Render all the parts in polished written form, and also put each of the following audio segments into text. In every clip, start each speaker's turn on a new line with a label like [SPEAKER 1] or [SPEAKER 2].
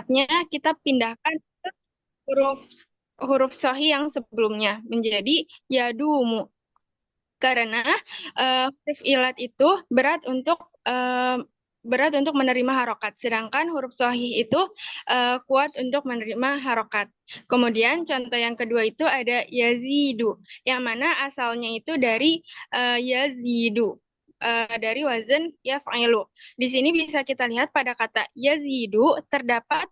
[SPEAKER 1] harokatnya kita pindahkan ke huruf huruf sahih yang sebelumnya menjadi yadumu. Karena huruf ilat itu berat untuk eh, berat untuk menerima harokat, sedangkan huruf sahih itu kuat untuk menerima harokat. Kemudian contoh yang kedua itu ada yazidu, yang mana asalnya itu dari yazidu, dari wazan yaf'ilu. Di sini bisa kita lihat pada kata yazidu terdapat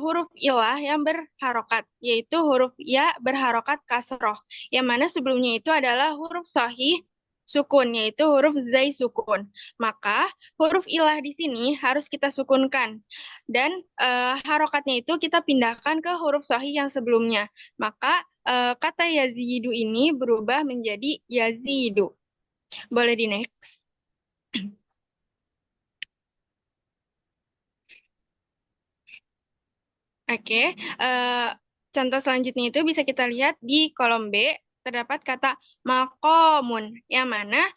[SPEAKER 1] huruf ilah yang berharokat, yaitu huruf ya berharokat kasroh, yang mana sebelumnya itu adalah huruf sahih sukun, yaitu huruf zai sukun. Maka huruf ilah di sini harus kita sukunkan. Dan harokatnya itu kita pindahkan ke huruf sahih yang sebelumnya. Maka kata yazidu ini berubah menjadi yazidu. Boleh di next. Oke, contoh selanjutnya itu bisa kita lihat di kolom B, terdapat kata makomun, yang mana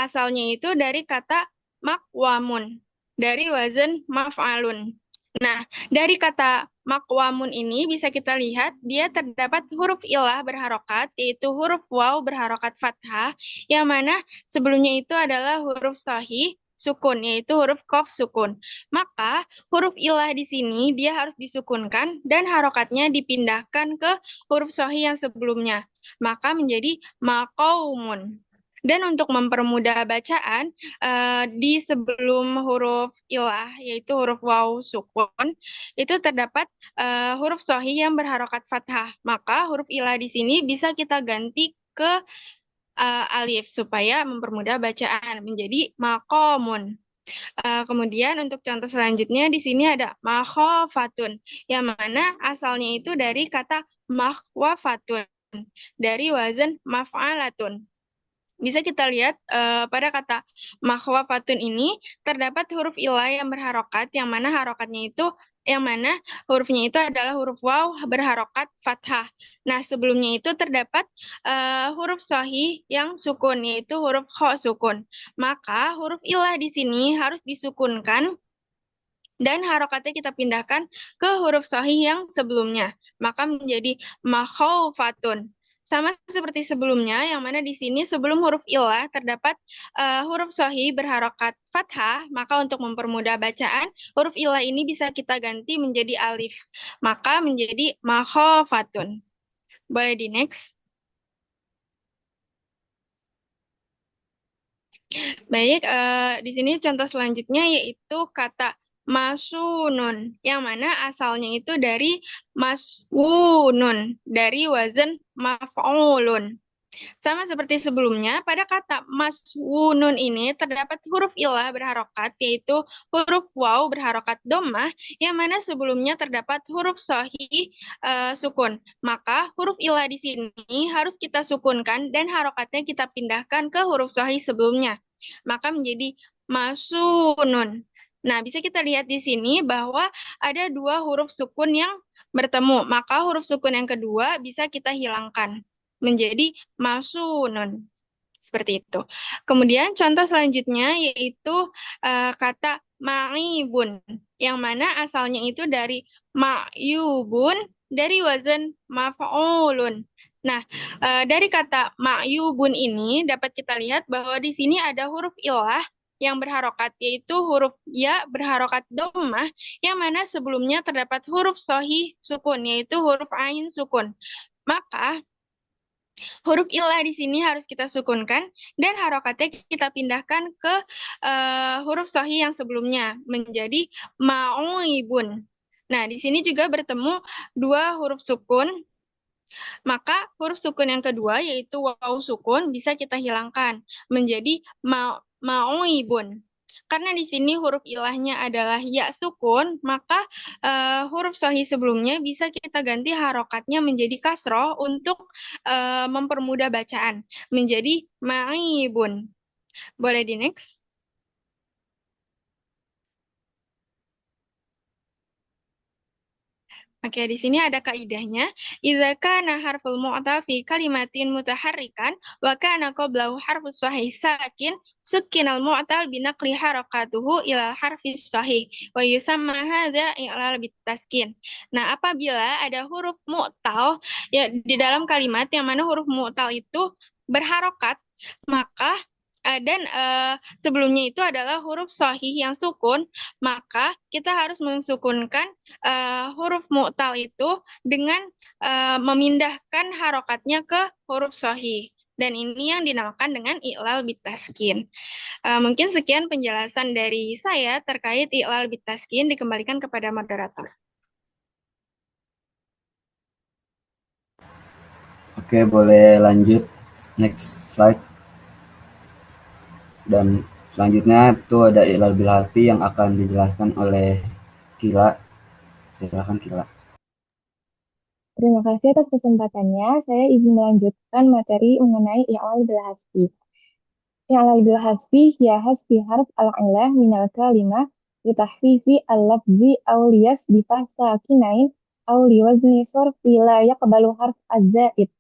[SPEAKER 1] asalnya itu dari kata makwamun, dari wazan maf'alun. Nah, dari kata makwamun ini bisa kita lihat dia terdapat huruf ilah berharokat, yaitu huruf waw berharokat fathah, yang mana sebelumnya itu adalah huruf sahih sukun, yaitu huruf qaf sukun. Maka huruf ilah di sini dia harus disukunkan dan harokatnya dipindahkan ke huruf sahih yang sebelumnya. Maka menjadi maqaumun. Dan untuk mempermudah bacaan, di sebelum huruf ilah, yaitu huruf waw sukun, itu terdapat huruf sahih yang berharokat fathah. Maka huruf ilah di sini bisa kita ganti ke alif supaya mempermudah bacaan menjadi maqamun. Kemudian untuk contoh selanjutnya di sini ada makhofatun, yang mana asalnya itu dari kata mahwafatun, dari wazan maf'alatun. Bisa kita lihat pada kata mahwafatun ini terdapat huruf ilah yang berharokat, yang mana harokatnya itu yang mana hurufnya itu adalah huruf waw berharokat fathah. Nah, sebelumnya itu terdapat huruf sahih yang sukun, yaitu huruf kho sukun. Maka huruf ilah di sini harus disukunkan dan harokatnya kita pindahkan ke huruf sahih yang sebelumnya. Maka menjadi makhaufatun. Sama seperti sebelumnya, yang mana di sini sebelum huruf ilah terdapat huruf sahih berharokat fathah, maka untuk mempermudah bacaan, huruf ilah ini bisa kita ganti menjadi alif. Maka menjadi makhofatun. Boleh di next. Baik, di sini contoh selanjutnya yaitu kata masunun, yang mana asalnya itu dari maswunun, dari wazan maf'ulun. Sama seperti sebelumnya, pada kata maswunun ini terdapat huruf ilah berharokat, yaitu huruf waw berharokat dhammah, yang mana sebelumnya terdapat huruf sahih sukun. Maka huruf ilah di sini harus kita sukunkan dan harokatnya kita pindahkan ke huruf sahih sebelumnya. Maka menjadi masunun. Nah, bisa kita lihat di sini bahwa ada dua huruf sukun yang bertemu. Maka huruf sukun yang kedua bisa kita hilangkan menjadi masunun. Seperti itu. Kemudian contoh selanjutnya yaitu kata ma'ibun, yang mana asalnya itu dari ma'yubun, dari wazan maf'ulun. Nah, dari kata ma'yubun ini dapat kita lihat bahwa di sini ada huruf ilah yang berharokat, yaitu huruf ya berharokat dhammah, yang mana sebelumnya terdapat huruf sahih sukun, yaitu huruf ain sukun. Maka huruf ilah di sini harus kita sukunkan dan harokatnya kita pindahkan ke huruf sahih yang sebelumnya menjadi ma'uibun. Nah, di sini juga bertemu dua huruf sukun, maka huruf sukun yang kedua yaitu waw sukun bisa kita hilangkan menjadi ma'uibun. Karena di sini huruf ilahnya adalah ya sukun, maka huruf sahih sebelumnya bisa kita ganti harokatnya menjadi kasroh untuk mempermudah bacaan, menjadi ma'ibun. Boleh di next? Oke, di sini ada kaidahnya. Idza kana harful mu'tal fi kalimatin mutaharrikan wa kana qablahu harfus sahih sakin sukkinal mu'tal binaqli harakatuhu ila harfis sahih wa yusamma hadza i'lal bitaskin. Nah, apabila ada huruf mu'tal ya di dalam kalimat yang mana huruf mu'tal itu berharokat, maka dan sebelumnya itu adalah huruf sahih yang sukun, maka kita harus mensukunkan huruf mu'tal itu dengan memindahkan harokatnya ke huruf sahih. Dan ini yang dinamakan dengan i'lal bitaskin. Mungkin sekian penjelasan dari saya terkait i'lal bitaskin, dikembalikan kepada moderator.
[SPEAKER 2] Oke, boleh lanjut. Next slide. Dan selanjutnya itu ada i'lal bil harfi yang akan dijelaskan oleh Kila. Silakan Kila.
[SPEAKER 3] Terima kasih atas kesempatannya. Saya izin melanjutkan materi mengenai i'lal bil hasbi. I'lal bil hasbi ya hasbi harf al-ilah minal kalimah litahfifi al-lafzi aw liyasbifa sakinain aw liwazni sorfi la yaqbalu harf az-zaid.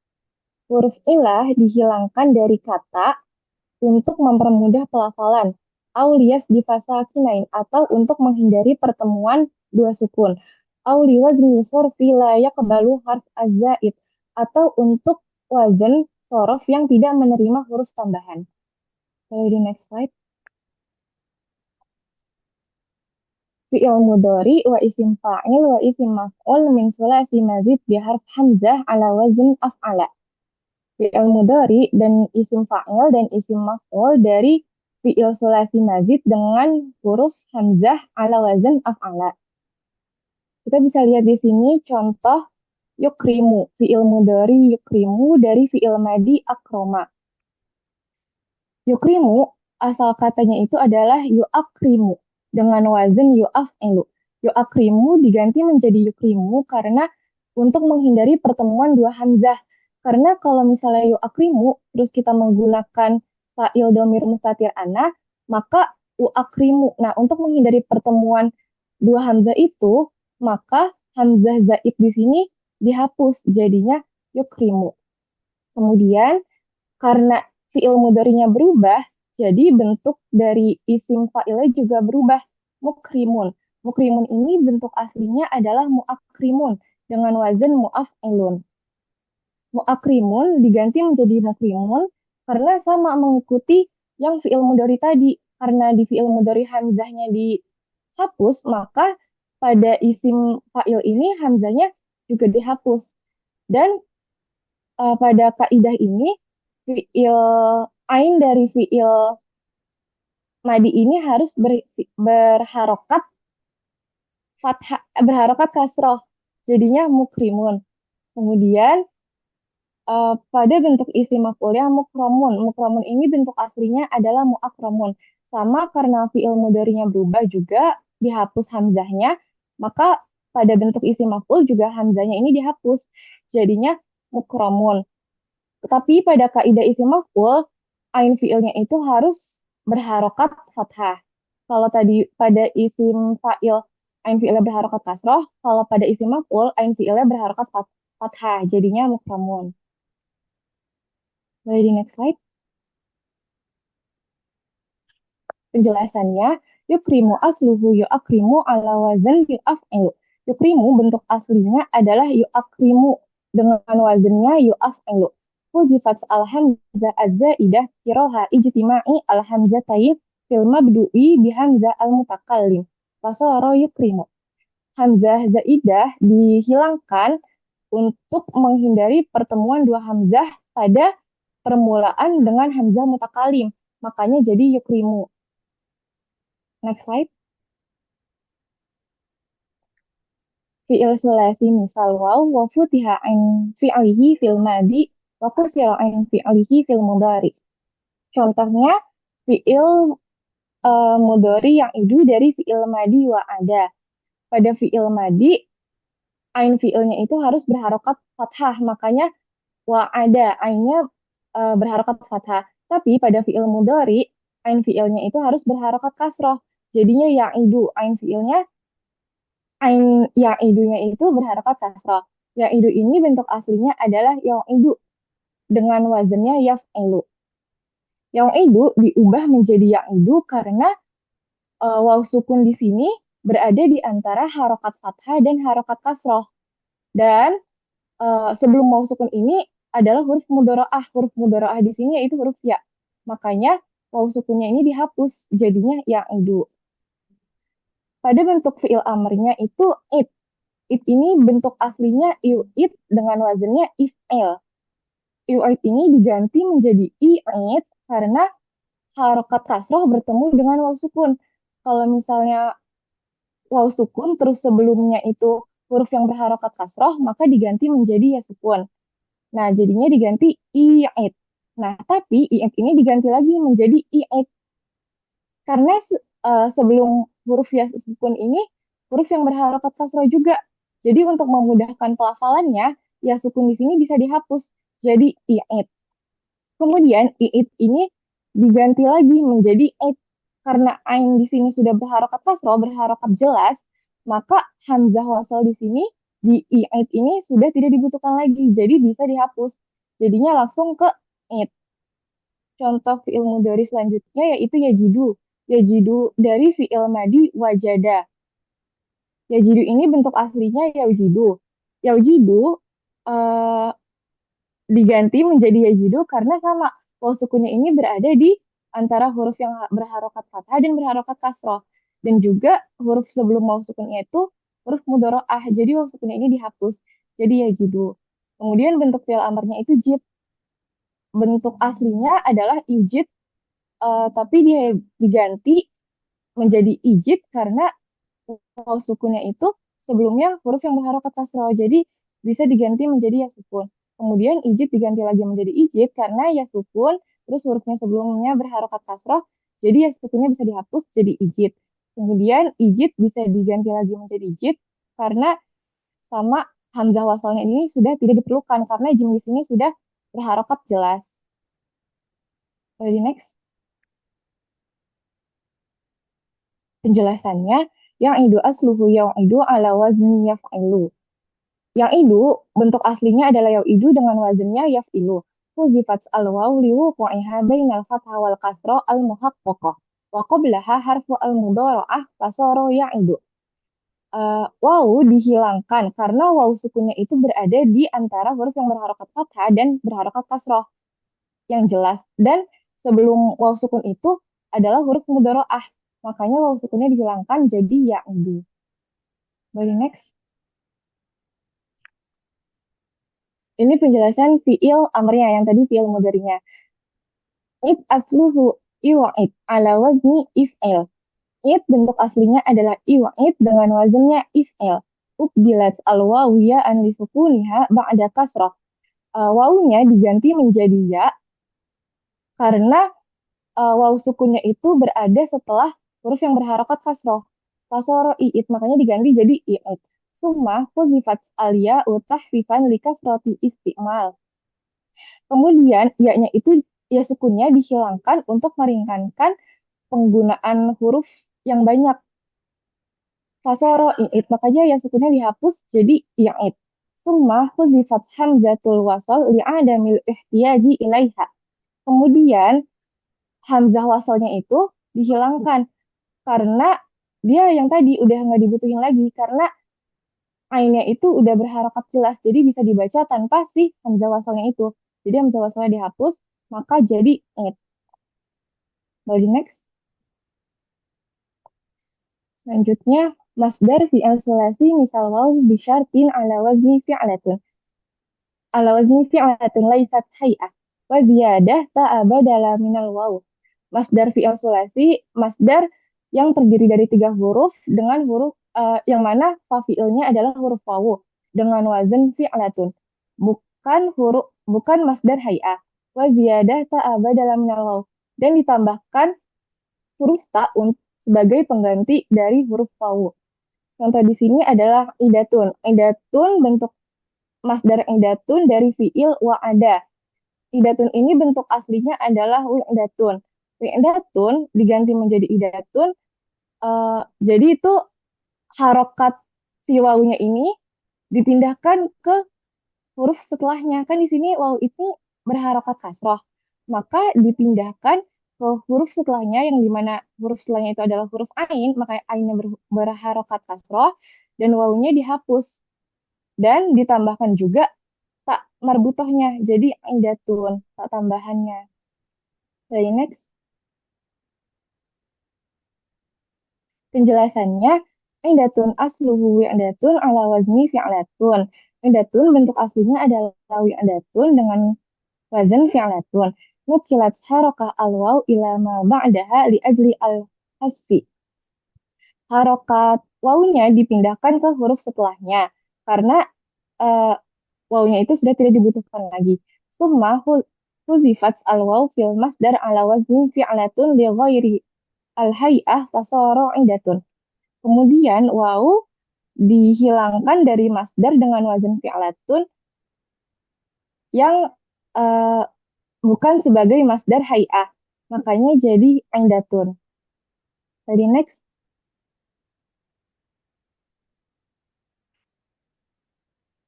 [SPEAKER 3] Huruf ilah dihilangkan dari kata untuk mempermudah pelafalan, aulias difasakinain atau untuk menghindari pertemuan dua sukun, auliwazni sorfi la yaqbalu harf az-zaid atau untuk wazan sorof yang tidak menerima huruf tambahan. Boleh di next slide. Fi'il mudhari wa isim fa'il wa isim maf'ul min sulasi mazid bi harf hamzah ala wazn af'ala. Fi'il mudhari dan isim fa'il dan isim maf'ul dari fi'il sulasi mazid dengan huruf hamzah ala wazan af'ala. Kita bisa lihat di sini contoh yukrimu, fi'il mudhari yukrimu dari fi'il madi akroma. Yukrimu, asal katanya itu adalah yu'akrimu dengan wazan yu'af'ilu. Yu'akrimu diganti menjadi yukrimu karena untuk menghindari pertemuan dua hamzah. Karena kalau misalnya yu'akrimu, terus kita menggunakan fa'il domir mustatir ana, maka u'akrimu. Nah, untuk menghindari pertemuan dua hamzah itu, maka hamzah zaid di sini dihapus, jadinya yukrimu. Kemudian, karena fi'il mudhari'nya berubah, jadi bentuk dari isim fa'ilnya juga berubah, mukrimun. Mukrimun ini bentuk aslinya adalah mu'akrimun dengan wazan mu'af'ilun. Mu'akrimun diganti menjadi mukrimun karena sama mengikuti yang fi'il mudhari tadi. Karena di fi'il mudhari hamzahnya dihapus, maka pada isim fa'il ini hamzahnya juga dihapus. Dan pada kaidah ini fi'il ain dari fi'il madi ini harus berharokat fathah, berharokat kasroh, jadinya mukrimun. Kemudian pada bentuk isim maf'ulnya mukromun. Mukromun ini bentuk aslinya adalah muakromun. Sama karena fi'il mudhari'nya berubah juga dihapus hamzahnya, maka pada bentuk isim maf'ul juga hamzahnya ini dihapus, jadinya mukromun. Tetapi pada kaidah isim maf'ul, ain fi'ilnya itu harus berharokat fathah. Kalau tadi pada isim fa'il, ain fi'ilnya berharokat kasroh. Kalau pada isim maf'ul, ain fi'ilnya berharokat fathah. Jadinya mukramun. Boleh di next slide. Penjelasannya, yukrimu asluhu yu'akrimu ala wazan yu'af'ilu. Yukrimu bentuk aslinya adalah yu'akrimu dengan wazannya yu'af'ilu. Huzifat al-hamzah az-zaidah kiroha ijtima'i al-hamzatain fil mabdu'i bihamzah al-mutakallim. Fasara yukrimu. Hamzah zaidah dihilangkan untuk menghindari pertemuan dua hamzah pada permulaan dengan hamzah mutakalim. Makanya jadi yukrimu. Next slide. Fi'il sulasi misal waw wa futiha ain fi'lihi fil madi wa kusira ain fi'lihi fil mudhari. Contohnya fi'il mudhari yang idu dari fi'il madi wa ada. Pada fi'il madi ain fi'ilnya itu harus berharokat fathah, makanya wa ada ainnya berharokat fathah. Tapi pada fi'il mudhari ain fi'ilnya itu harus berharokat kasroh. Jadinya yang idu ain fi'ilnya Ain yang idunya itu berharokat kasroh. Yang idu ini bentuk aslinya adalah yang idu dengan wazannya yaf'ilu. Yang idu diubah menjadi yang idu karena waw sukun di sini berada di antara harokat fathah dan harokat kasroh. Dan sebelum waw sukun ini adalah huruf mudoroah. Huruf mudoroah di sini yaitu huruf ya. Makanya waw sukunnya ini dihapus, jadinya yang idu. Pada bentuk fi'il amarnya itu it. It ini bentuk aslinya it dengan wazannya if'il. It ini diganti menjadi i'id karena harokat kasroh bertemu dengan waw sukun. Kalau misalnya waw sukun terus sebelumnya itu huruf yang berharokat kasroh, maka diganti menjadi ya sukun. Nah, jadinya diganti i'id. Nah, tapi i'id ini diganti lagi menjadi i'id karena sebelum huruf ya sukun ini huruf yang berharokat kasroh juga. Jadi untuk memudahkan pelafalannya, ya sukun di sini bisa dihapus jadi i'id. Kemudian i'id ini diganti lagi menjadi id. Karena ain di sini sudah berharokat kasroh, berharokat jelas, maka hamzah wasal di sini di i'id ini sudah tidak dibutuhkan lagi, jadi bisa dihapus. Jadinya langsung ke id. Contoh fi'il mudhari selanjutnya yaitu yajidu. Yajidu dari fi'il madi wajada. Yajidu ini bentuk aslinya yajidu. Yajidu eh, diganti menjadi yajidu karena sama. Waw sukunnya ini berada di antara huruf yang berharokat fathah dan berharokat kasroh. Dan juga huruf sebelum waw sukunnya itu huruf mudoro'ah. Jadi waw sukunnya ini dihapus. Jadi yajidu. Kemudian bentuk fi'il amarnya itu jid. Bentuk aslinya adalah ijid, tapi dia diganti menjadi ijid karena waw sukunnya itu sebelumnya huruf yang berharokat kasroh. Jadi bisa diganti menjadi ya sukun. Kemudian ijid diganti lagi menjadi ijid karena ya sukun, terus hurufnya sebelumnya berharokat kasroh, jadi ya sukunnya bisa dihapus jadi ijid. Kemudian ijid bisa diganti lagi menjadi ijid karena sama hamzah wasalnya ini sudah tidak diperlukan karena jim di sini sudah berharokat jelas. Jadi next. Penjelasannya, yang idu asluhu yang idu ala wazni yaf'ilu. Yang idu, bentuk aslinya adalah yang idu dengan wazannya yaf'ilu. Huzifat al-waw liwuqu'iha bainal fathah wal kasro al-muhaqqaqah. Wa qablaha harfu al-mudhara'ah fasara yang idu. Waw dihilangkan karena waw sukunnya itu berada di antara huruf yang berharokat fathah dan berharokat kasroh yang jelas. Dan sebelum waw sukun itu adalah huruf mudhara'ah. Makanya waw sukunnya dihilangkan jadi ya idu. Balik next. Ini penjelasan fi'il amrnya yang tadi fi'il mudhari'nya. Id asluhu iwa'id ala wazni if'il. Id bentuk aslinya adalah iwa'id dengan wazannya if'il. Ubdilat al-wawiyya an lisukuniha ba'da kasrah. Wawunya diganti menjadi ya karena waw sukunnya itu berada setelah huruf yang berharokat kasroh. Kasoro i'id, makanya diganti jadi i'id. Summa huzifat alia utahfifan likasroti istimal. Kemudian ya-nya itu ya sukunnya dihilangkan untuk meringankan penggunaan huruf yang banyak. Kasoro i'id, makanya ya sukunnya dihapus jadi i'id. Summa huzifat hamzatul wasal li'adamil ihtiyaji ilaiha. Kemudian hamzah wasalnya itu dihilangkan karena dia yang tadi udah nggak dibutuhin lagi karena ainnya itu udah berharokat jelas jadi bisa dibaca tanpa si hamzah wasalnya itu. Jadi hamzah wasalnya dihapus maka jadi id. Balik next. Selanjutnya masdar fi'il sulasi misal waw bisyartin ala wazni fi'latun. Ala wazni fi'latun laysat hay'ah wa ziyadah ta'abadala minal waw. Masdar fi'il sulasi, masdar yang terdiri dari 3 huruf dengan huruf yang mana fa fi'ilnya adalah huruf wawu dengan wazan fi'latun. Bukan masdar hay'ah. Wa ziyadah ta'abadala minal waw. Dan ditambahkan huruf ta sebagai pengganti dari huruf wawu. Contoh di sini adalah idatun. Idatun bentuk masdar idatun dari fi'il wa'ada. Idatun ini bentuk aslinya adalah wi'datun. Wi'datun diganti menjadi idatun. Jadi itu harokat si wawunya ini dipindahkan ke huruf setelahnya. Kan di sini waw itu berharokat kasroh. Maka dipindahkan ke huruf setelahnya yang dimana huruf setelahnya itu adalah huruf ain, maka ainnya berharokat kasroh dan wawunya dihapus dan ditambahkan juga tak marbutohnya. Jadi indatun, tak tambahannya. Jadi next, penjelasannya indatun asluhu wi'datun ala wazni fi'latun. Indatun bentuk aslinya adalah wi'datun dengan wazan fi'latun. Nukilat harokah al-waw ila ma ba'daha li ajli al-hasfi. Harokat wawunya dipindahkan ke huruf setelahnya karena eh, wawunya itu sudah tidak dibutuhkan lagi. Summa huzifat al-waw fil masdar ala wazni fi'latun li ghairi al-hay'ah tasara indatun. Kemudian waw dihilangkan dari masdar dengan wazan fi'latun yang eh, bukan sebagai masdar hay'ah. Makanya jadi indatun. Tadi next,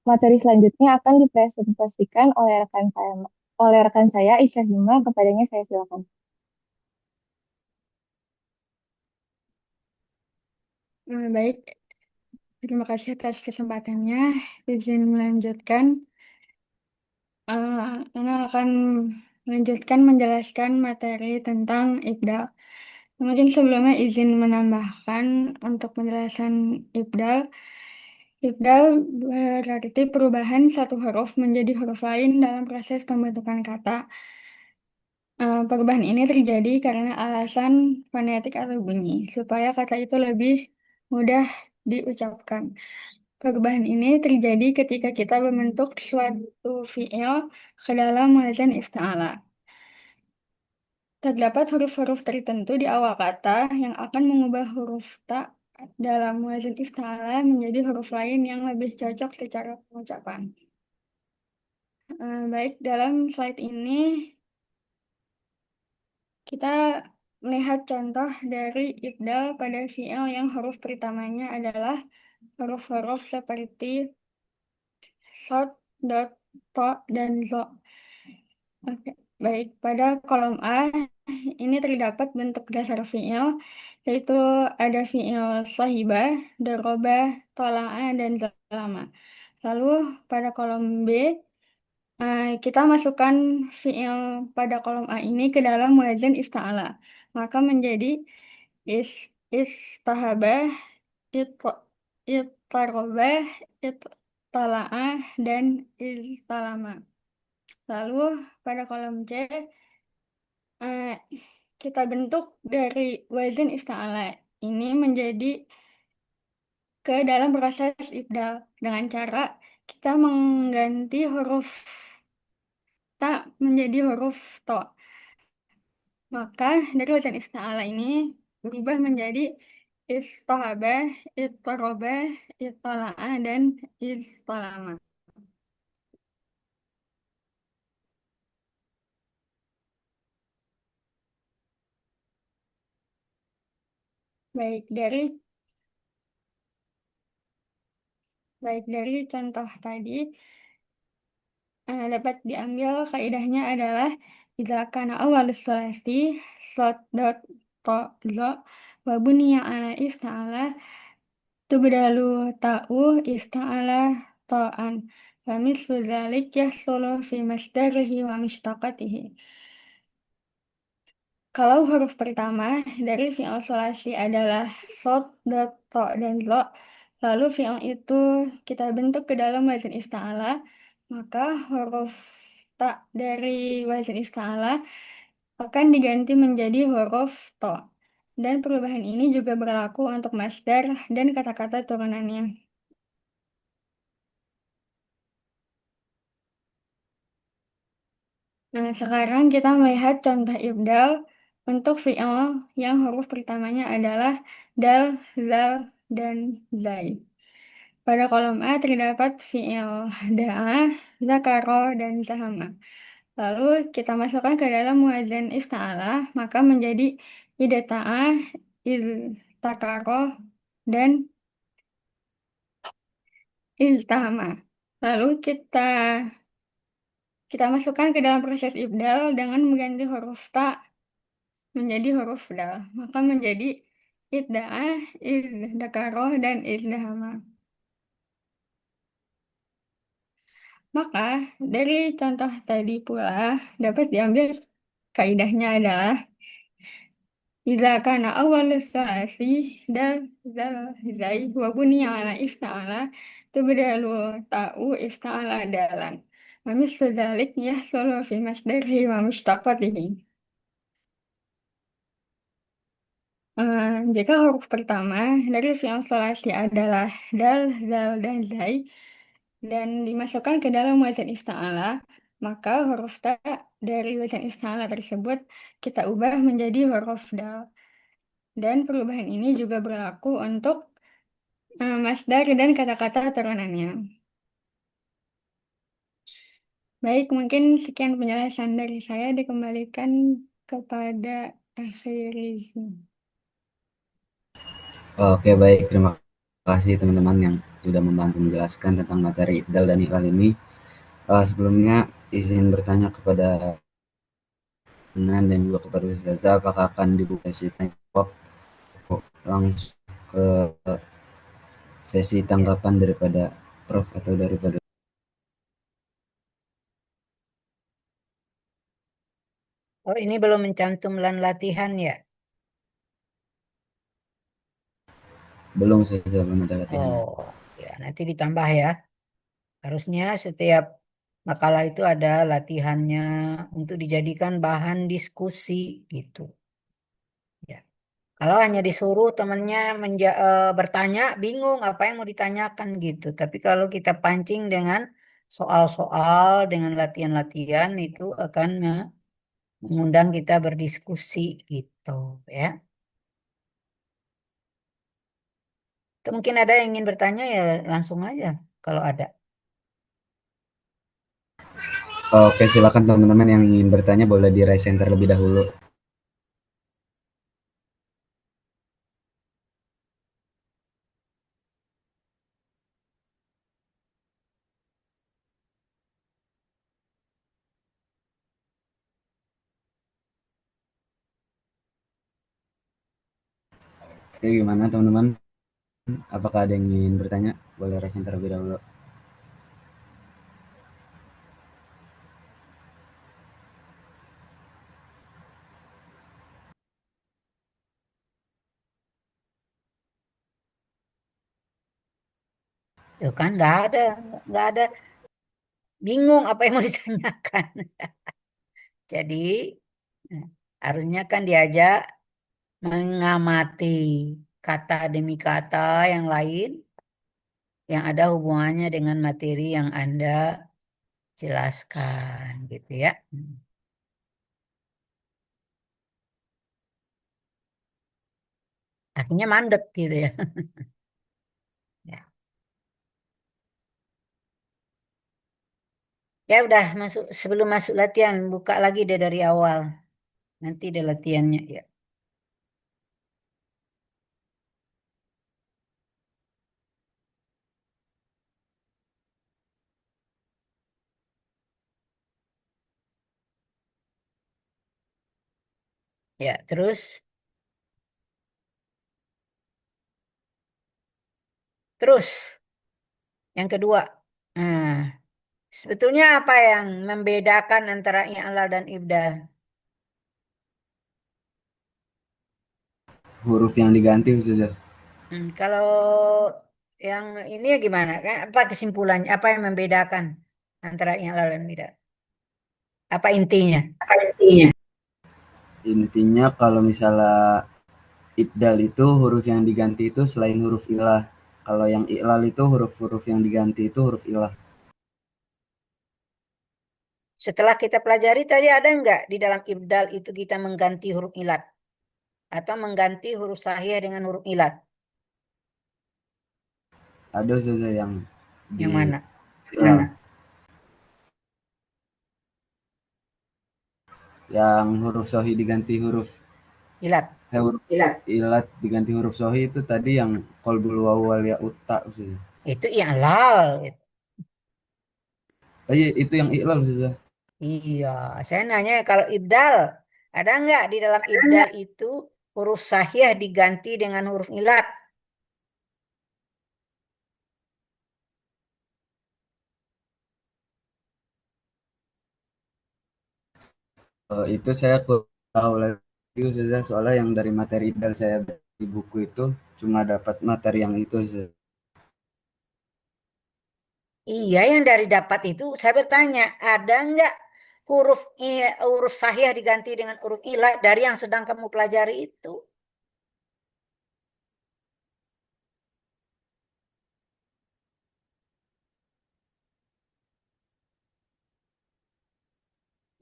[SPEAKER 3] materi selanjutnya akan dipresentasikan oleh rekan saya Isyahima. Kepadanya saya silakan.
[SPEAKER 4] Baik, terima kasih atas kesempatannya. Izin melanjutkan. Ana akan melanjutkan menjelaskan materi tentang IBDAL. Mungkin sebelumnya izin menambahkan untuk penjelasan IBDAL. IBDAL berarti perubahan satu huruf menjadi huruf lain dalam proses pembentukan kata. Perubahan ini terjadi karena alasan fonetik atau bunyi, supaya kata itu lebih mudah diucapkan. Perubahan ini terjadi ketika kita membentuk suatu fiil ke dalam wazan ifta'ala. Terdapat huruf-huruf tertentu di awal kata yang akan mengubah huruf ta dalam wazan ifta'ala menjadi huruf lain yang lebih cocok secara pengucapan. Baik, dalam slide ini kita melihat contoh dari ibdal pada fiil yang huruf pertamanya adalah huruf-huruf seperti short, dot, to, dan zo. Oke, baik. Pada kolom A, ini terdapat bentuk dasar fiil, yaitu ada fiil sahibah, dorobah, tola'a, dan zalama. Lalu pada kolom B, kita masukkan fiil pada kolom A ini ke dalam wazan ifta'ala. Maka menjadi is istahabah, it ittarobah, ittala'ah, dan istalama. Lalu pada kolom C, eh, kita bentuk dari wazan ifta'ala ini menjadi ke dalam proses ibdal dengan cara kita mengganti huruf ta menjadi huruf to. Maka dari wazan ifta'ala ini berubah menjadi istohabah, ittorobah, ittola'ah, dan istolama. Baik dari contoh tadi dapat diambil kaidahnya adalah idza kana awalus sholati shot dot to zo wa buniya ala ifta'ala tubdalu ta'u ifta'ala ta'an wa mislu dzalik yahsulu fi masdarihi wa mushtaqatihi. Kalau huruf pertama dari fi'il sulasi adalah shot, dot, to, dan zo, lalu fi'il itu kita bentuk ke dalam wazan ifta'ala, maka huruf ta dari wazan ifta'ala akan diganti menjadi huruf to. Dan perubahan ini juga berlaku untuk masdar dan kata-kata turunannya. Nah, sekarang kita melihat contoh ibdal untuk fi'il yang huruf pertamanya adalah dal, zal, dan zai. Pada kolom A terdapat fi'il da'a, zakaro, dan zahama. Lalu kita masukkan ke dalam wazan ifta'ala, maka menjadi idata'a, idtakaro, dan iltama. Lalu kita masukkan ke dalam proses ibdal dengan mengganti huruf ta menjadi huruf dal. Maka menjadi idda'ah, iddakaroh, dan izdahama. Maka dari contoh tadi pula dapat diambil kaidahnya adalah idza kana awwalus salasi dal zal zai wa buniya ala ifta'ala tubdalu ta'u ifta'ala dalan. Wa mislu dzalik yahsulu fi masdarihi wa mushtaqatihi. Eh, Jika huruf pertama dari fi'il thalasi adalah dal, zal, dan zai dan dimasukkan ke dalam wazan ifta'ala, maka huruf ta dari wazan ifta'ala tersebut kita ubah menjadi huruf dal. Dan perubahan ini juga berlaku untuk masdar dan kata-kata turunannya. Baik, mungkin sekian penjelasan dari saya, dikembalikan kepada Akhirizi.
[SPEAKER 2] Oke, baik. Terima kasih teman-teman yang sudah membantu menjelaskan tentang materi ibdal dan iqlal ini. Sebelumnya izin bertanya kepada Nan dan juga kepada Ustazah, apakah akan dibuka sesi tanya jawab langsung ke sesi tanggapan daripada Prof atau daripada
[SPEAKER 5] Oh, ini belum mencantum latihan ya?
[SPEAKER 2] belum Ustazah, belum ada latihan.
[SPEAKER 5] Oh, ya nanti ditambah ya. Harusnya setiap makalah itu ada latihannya untuk dijadikan bahan diskusi gitu. Ya. Kalau hanya disuruh temennya bertanya, bingung apa yang mau ditanyakan gitu. Tapi kalau kita pancing dengan soal-soal, dengan latihan-latihan itu akan mengundang kita berdiskusi gitu ya. Atau mungkin ada yang ingin bertanya ya langsung aja kalau ada.
[SPEAKER 2] Oke, silakan teman-teman yang ingin bertanya boleh di raise hand terlebih dahulu. Oke, gimana teman-teman? Apakah ada yang ingin bertanya? Boleh raise hand terlebih dahulu.
[SPEAKER 5] Ya kan nggak ada bingung apa yang mau ditanyakan. Jadi eh, harusnya kan diajak mengamati kata demi kata yang lain yang ada hubungannya dengan materi yang Anda jelaskan gitu ya. Akhirnya mandek gitu ya. Ya, ya udah masuk sebelum masuk latihan buka lagi deh dari awal. Nanti deh latihannya ya. Ya, terus yang kedua. Nah, sebetulnya apa yang membedakan antara i'lal dan ibdal?
[SPEAKER 2] Huruf yang diganti Ustazah.
[SPEAKER 5] Kalau yang ini ya gimana? Apa kesimpulannya? Apa yang membedakan antara i'lal dan ibdal? Apa intinya?
[SPEAKER 2] Intinya kalau misalnya ibdal itu huruf yang diganti itu selain huruf ilah. Kalau yang iklal itu huruf-huruf yang diganti itu huruf ilah.
[SPEAKER 5] Setelah kita pelajari tadi ada nggak di dalam ibdal itu kita mengganti huruf ilat atau mengganti huruf sahih dengan huruf ilat?
[SPEAKER 2] Ada Ustazah yang
[SPEAKER 5] Yang
[SPEAKER 2] di
[SPEAKER 5] mana?
[SPEAKER 2] iklal. Yang huruf sohi diganti huruf
[SPEAKER 5] Ilat.
[SPEAKER 2] huruf ilat diganti huruf sohi itu tadi yang qalbul waw wal ya utta Ustazah.
[SPEAKER 5] Itu i'lal.
[SPEAKER 2] Oh iya, itu yang iklal Ustazah.
[SPEAKER 5] Iya, saya nanya kalau ibdal, ada nggak di dalam ibdal itu huruf sahih diganti dengan huruf ilat?
[SPEAKER 2] Itu saya kurang tahu lagi Ustazah, soalnya yang dari materi ibdal saya di buku itu cuma dapat materi yang itu Ustazah.
[SPEAKER 5] Iya, yang dari dapat itu saya bertanya, ada nggak huruf sahih diganti dengan huruf ilat dari yang sedang kamu pelajari itu?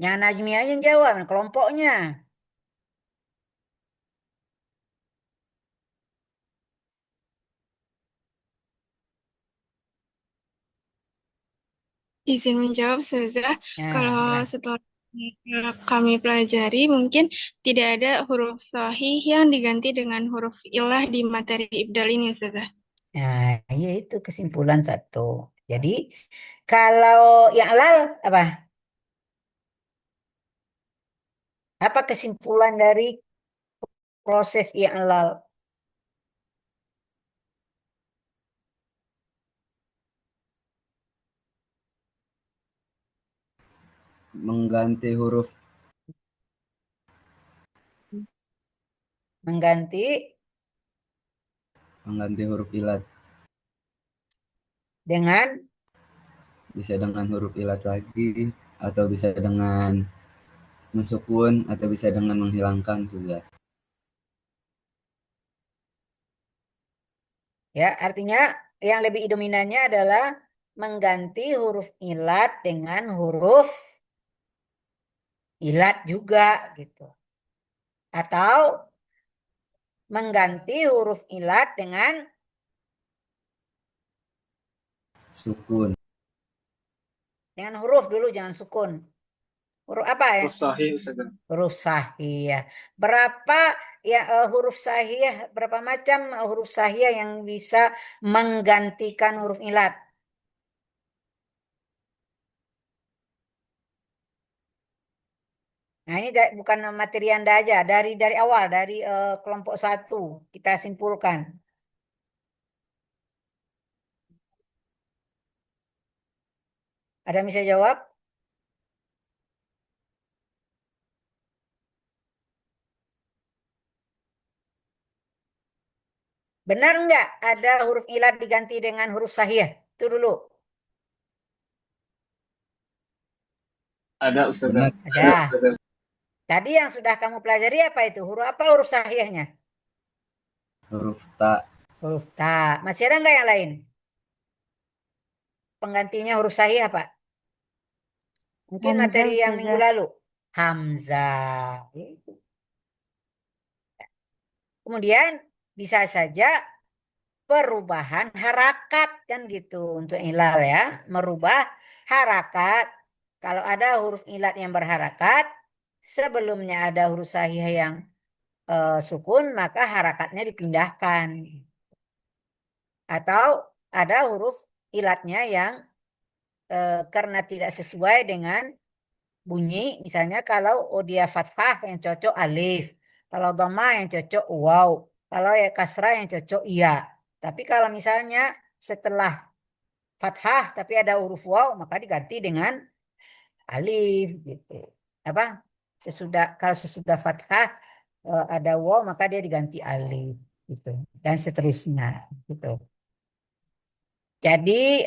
[SPEAKER 5] Yang Najmi aja yang jawab, kelompoknya.
[SPEAKER 1] Izin menjawab, Ustazah.
[SPEAKER 5] Nah,
[SPEAKER 1] Kalau
[SPEAKER 5] gimana?
[SPEAKER 1] setelah kami pelajari, mungkin tidak ada huruf sahih yang diganti dengan huruf ilah di materi ibdal ini, Ustazah.
[SPEAKER 5] Nah, iya itu kesimpulan satu. Jadi, kalau yang halal apa? Apa kesimpulan dari proses yang halal?
[SPEAKER 2] Mengganti huruf
[SPEAKER 5] Mengganti
[SPEAKER 2] mengganti huruf ilat,
[SPEAKER 5] dengan
[SPEAKER 2] bisa dengan huruf ilat lagi, atau bisa dengan mensukun, atau bisa dengan menghilangkan Ustazah.
[SPEAKER 5] ya, artinya yang lebih dominannya adalah mengganti huruf ilat dengan huruf ilat juga gitu. Atau mengganti huruf ilat dengan
[SPEAKER 2] Sukun.
[SPEAKER 5] huruf dulu, jangan sukun. Huruf apa ya?
[SPEAKER 6] Huruf sahih Ustazah.
[SPEAKER 5] Huruf sahih ya. Berapa ya huruf sahih, berapa macam huruf sahih yang bisa menggantikan huruf ilat? Nah, ini bukan materi Anda aja, dari awal, dari kelompok 1 kita simpulkan. Ada yang bisa jawab? Benar nggak ada huruf ilat diganti dengan huruf sahih? Itu dulu.
[SPEAKER 6] Ada Ustazah.
[SPEAKER 2] Benar.
[SPEAKER 5] Ada. Tadi yang sudah kamu pelajari apa itu? Huruf apa huruf sahihnya?
[SPEAKER 2] Huruf ta.
[SPEAKER 5] Huruf ta. Masih ada nggak yang lain? Penggantinya huruf sahih apa? Mungkin
[SPEAKER 3] Hamzah,
[SPEAKER 5] materi yang minggu
[SPEAKER 3] Ustazah.
[SPEAKER 5] lalu. Hamzah. Kemudian bisa saja perubahan harakat kan gitu untuk ilal ya. Merubah harakat. Kalau ada huruf ilat yang berharakat, sebelumnya ada huruf sahih yang sukun, maka harakatnya dipindahkan. Atau ada huruf ilatnya yang karena tidak sesuai dengan bunyi, misalnya kalau dia fathah yang cocok alif, kalau dhamma yang cocok waw, kalau ya kasrah yang cocok iya. Tapi kalau misalnya setelah fathah tapi ada huruf waw, maka diganti dengan alif gitu. Apa? Kalau sesudah fathah ada waw, maka dia diganti alif gitu. Dan seterusnya gitu. Jadi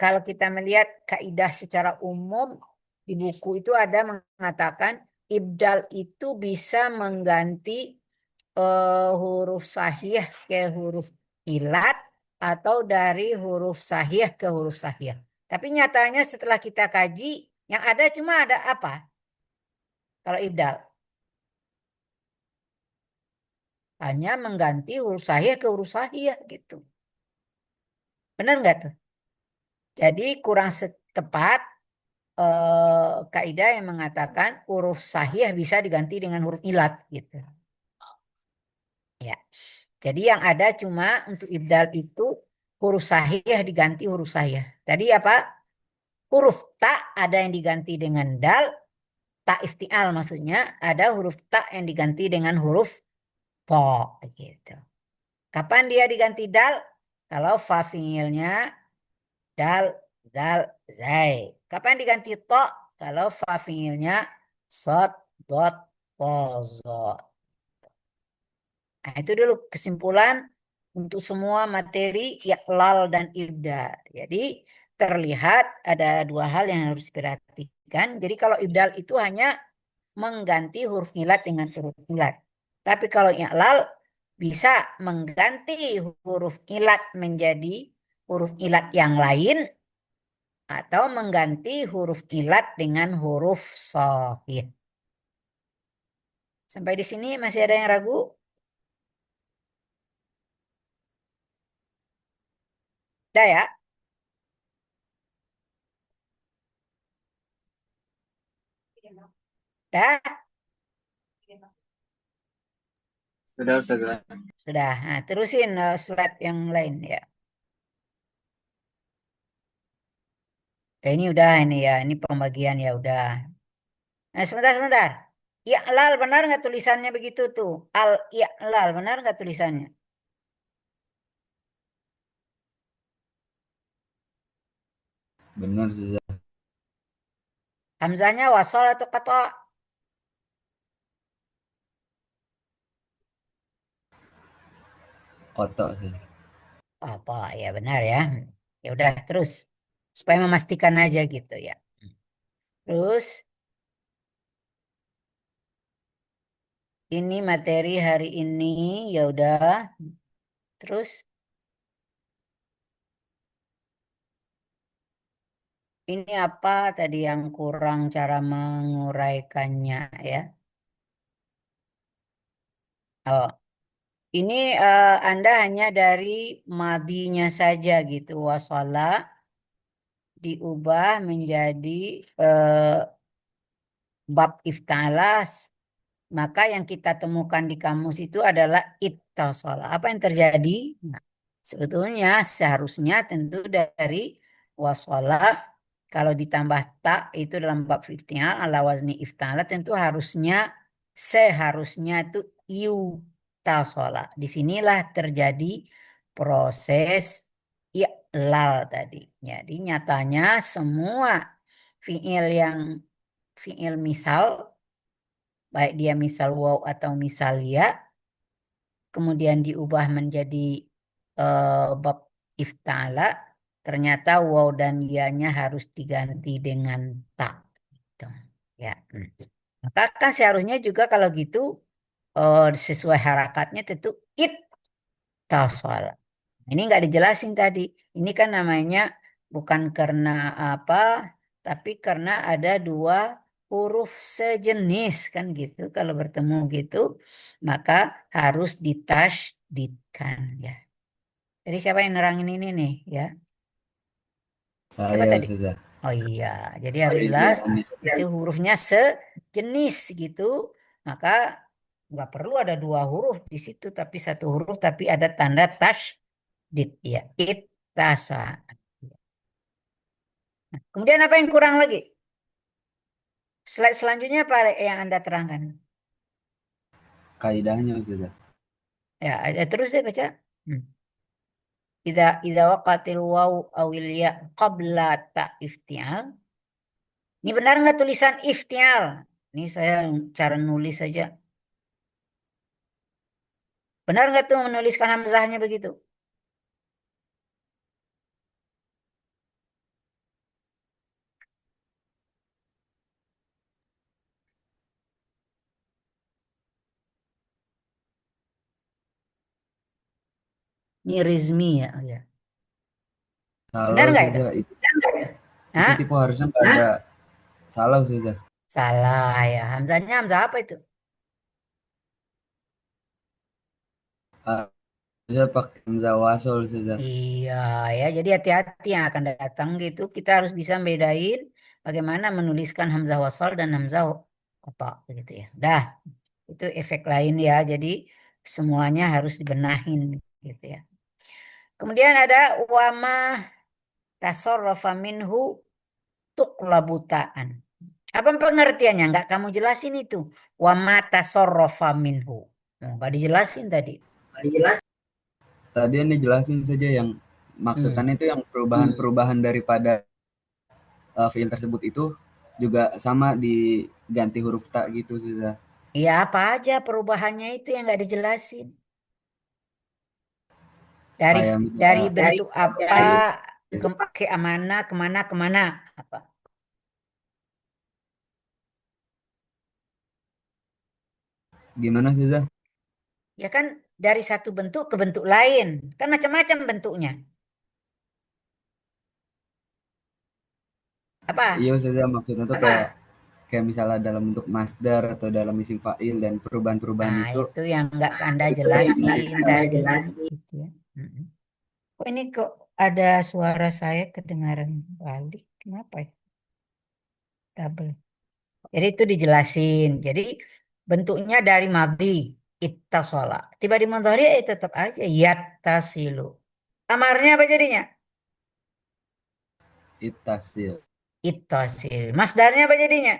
[SPEAKER 5] kalau kita melihat kaidah secara umum di buku itu ada mengatakan ibdal itu bisa mengganti huruf sahih ke huruf ilat atau dari huruf sahih ke huruf sahih. Tapi nyatanya setelah kita kaji, yang ada cuma ada apa? Kalau ibdal hanya mengganti huruf sahih ke huruf sahih gitu. Benar nggak tuh? Jadi kurang tepat kaidah yang mengatakan huruf sahih bisa diganti dengan huruf ilat gitu. Ya. Jadi yang ada cuma untuk ibdal itu huruf sahih diganti huruf sahih. Tadi apa? Huruf ta ada yang diganti dengan dal, ta isti'al maksudnya, ada huruf ta yang diganti dengan huruf to gitu. Kapan dia diganti dal? Kalau fa fiilnya dal, dal, zai. Kapan diganti to? Kalau fa fiilnya sod, dot, to, zo. Nah, itu dulu kesimpulan untuk semua materi iqlal dan ibdal. Jadi terlihat ada dua hal yang harus diperhatikan. Jadi kalau ibdal itu hanya mengganti huruf ilat dengan huruf ilat. Tapi kalau iqlal bisa mengganti huruf ilat menjadi huruf ilat yang lain atau mengganti huruf ilat dengan huruf shahih. Sampai di sini masih ada yang ragu? Dah ya? Dah?
[SPEAKER 2] Sudah.
[SPEAKER 5] Sudah. Nah, terusin slide yang lain ya. Ini udah ini ya, ini pembagian ya udah. Nah, sebentar. I'lal benar nggak tulisannya begitu tuh? Al-i'lal benar nggak tulisannya?
[SPEAKER 2] Benar Ustazah.
[SPEAKER 5] Hamzahnya wasal atau qata?
[SPEAKER 2] Kotok sih.
[SPEAKER 5] Apa ya benar ya. Ya udah terus supaya memastikan aja gitu ya. Terus ini materi hari ini ya udah. Terus ini apa tadi yang kurang cara menguraikannya ya? Oh, ini Anda hanya dari madinya saja gitu. Wasala diubah menjadi bab iftalas. Maka yang kita temukan di kamus itu adalah ittasala. Apa yang terjadi? Nah, sebetulnya seharusnya tentu dari waswala kalau ditambah tak itu dalam bab iftial ala wazni iftala tentu seharusnya itu tasala. Disinilah terjadi proses i'lal tadi. Jadi nyatanya semua fiil yang fiil misal baik dia misal waw atau misal ya, kemudian diubah menjadi bab iftala, ternyata waw dan ya-nya harus diganti dengan tak. Gitu. Ya. Maka kan seharusnya juga kalau gitu sesuai harakatnya tentu it taswal. Ini nggak dijelasin tadi. Ini kan namanya bukan karena apa, tapi karena ada dua huruf sejenis kan gitu. Kalau bertemu gitu, maka harus ditasydidkan ya. Jadi siapa yang nerangin ini nih ya? Siapa
[SPEAKER 2] Saya
[SPEAKER 5] tadi?
[SPEAKER 2] Ustazah.
[SPEAKER 5] Oh iya, jadi harus jelas itu hurufnya sejenis gitu. Maka nggak perlu ada dua huruf di situ, tapi satu huruf, tapi ada tanda tasydid ya. Ittasa. Kemudian apa yang kurang lagi? Slide selanjutnya apa yang Anda terangkan?
[SPEAKER 2] Kaidahnya Ustazah.
[SPEAKER 5] Ya, terus deh baca. Hmm. Idza waqatil waw awil ya qabla ta iftial. Ini benar nggak tulisan iftial? Ini saya cara nulis saja. Benar nggak tuh menuliskan hamzahnya begitu? Ini rizmi ya. Oh, ya. Benar
[SPEAKER 2] Salah
[SPEAKER 5] nggak itu?
[SPEAKER 2] Ustazah. Itu
[SPEAKER 5] Hah?
[SPEAKER 2] tipe harusnya nggak ada. Salah Ustazah.
[SPEAKER 5] Salah ya. Hamzahnya hamzah apa itu?
[SPEAKER 2] Ustazah pakai hamzah wasol Ustazah.
[SPEAKER 5] Iya ya, jadi hati-hati yang akan datang gitu. Kita harus bisa bedain bagaimana menuliskan hamzah wasal dan hamzah apa gitu ya. Dah, itu efek lain ya. Jadi semuanya harus dibenahin gitu ya. Kemudian ada wama tasarrafa minhu tuklabutaan. Apa pengertiannya? Enggak kamu jelasin itu. Wama tasarrafa minhu. Enggak dijelasin tadi.
[SPEAKER 2] Tadi Anda jelasin saja yang maksudkan itu yang perubahan-perubahan daripada fiil tersebut itu juga sama diganti huruf ta gitu Ustazah.
[SPEAKER 5] Ya apa aja perubahannya itu yang enggak dijelasin. Dari
[SPEAKER 2] Kayak
[SPEAKER 5] dari
[SPEAKER 2] misalnya
[SPEAKER 5] bentuk apa
[SPEAKER 2] gitu.
[SPEAKER 5] ke mana kemana apa?
[SPEAKER 2] Gimana Ustazah?
[SPEAKER 5] Ya kan dari satu bentuk ke bentuk lain. Kan macam-macam bentuknya. Apa?
[SPEAKER 2] Iya Ustazah, maksudnya tuh kayak kayak misalnya dalam bentuk masdar atau dalam isim fa'il dan perubahan-perubahan
[SPEAKER 5] Nah,
[SPEAKER 2] itu
[SPEAKER 5] itu yang enggak Anda jelasin tadi. Gitu ya. Mm-mm. Kok ini kok ada suara saya kedengaran balik? Kenapa ya? Double. Jadi itu dijelasin. Jadi bentuknya dari madi ittasala. Tiba di mudhari tetap aja yattasilu. Amarnya apa jadinya?
[SPEAKER 2] ittasil,
[SPEAKER 5] Ittasil. Masdarnya apa jadinya?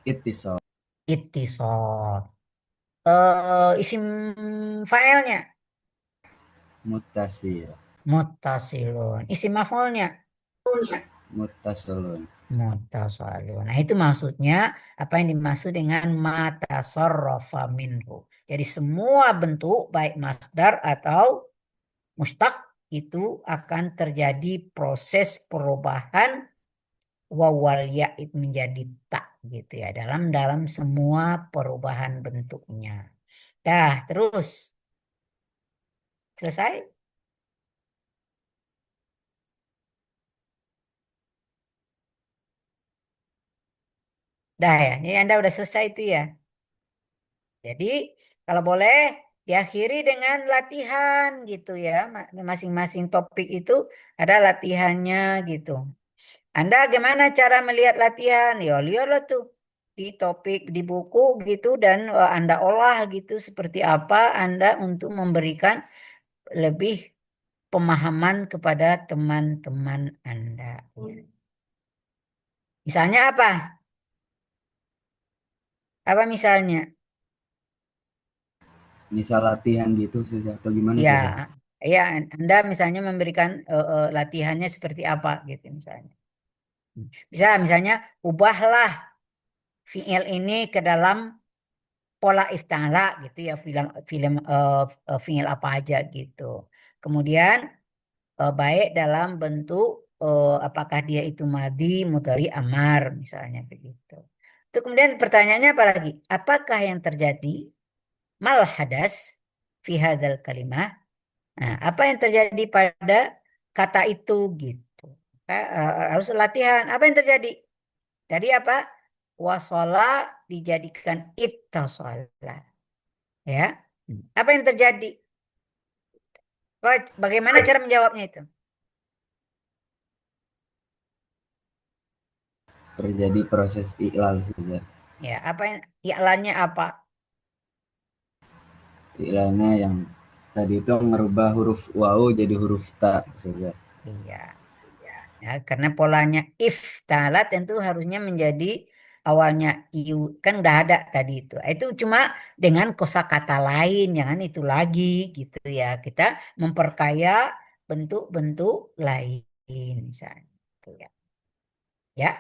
[SPEAKER 2] ittisal,
[SPEAKER 5] Ittisal. Isim fa'ilnya
[SPEAKER 2] muttasil,
[SPEAKER 5] muttasilun. Isim maf'ulnya
[SPEAKER 2] muttasilun.
[SPEAKER 5] muttasalun. Nah, itu maksudnya apa yang dimaksud dengan mata sorrofa minhu. Jadi semua bentuk baik masdar atau mustaq itu akan terjadi proses perubahan wawal ya menjadi tak gitu ya dalam dalam semua perubahan bentuknya. Dah, terus selesai. Dah ya, ini Anda udah selesai itu ya. Jadi kalau boleh diakhiri dengan latihan gitu ya. Masing-masing topik itu ada latihannya gitu. Anda gimana cara melihat latihan? Ya lihatlah tuh di topik di buku gitu dan Anda olah gitu seperti apa Anda untuk memberikan lebih pemahaman kepada teman-teman Anda. Misalnya apa? Apa misalnya?
[SPEAKER 2] Misal latihan gitu Ustazah atau gimana
[SPEAKER 5] Ya,
[SPEAKER 2] Ustazah?
[SPEAKER 5] ya, Anda misalnya memberikan latihannya seperti apa gitu misalnya. Bisa misalnya ubahlah fiil ini ke dalam pola ifta'ala gitu ya, film film fiil apa aja gitu. Kemudian baik dalam bentuk apakah dia itu madi, mudhari, amar misalnya begitu. Itu kemudian pertanyaannya apa lagi? Apakah yang terjadi mal hadas fi hadzal kalimah? Nah, apa yang terjadi pada kata itu gitu. Harus latihan. Apa yang terjadi? Tadi apa? Wasola dijadikan ittasola. Ya. Apa yang terjadi? Bagaimana cara menjawabnya itu?
[SPEAKER 2] Terjadi proses iklal Ustazah.
[SPEAKER 5] Ya, apa yang iklannya apa?
[SPEAKER 2] Iklalnya yang tadi itu merubah huruf waw jadi huruf ta Ustazah.
[SPEAKER 5] Iya. Ya, karena polanya iftala tentu harusnya menjadi awalnya iu kan udah ada tadi itu. Itu cuma dengan kosakata lain, jangan itu lagi gitu ya. Kita memperkaya bentuk-bentuk lain misalnya. Gitu ya. Ya,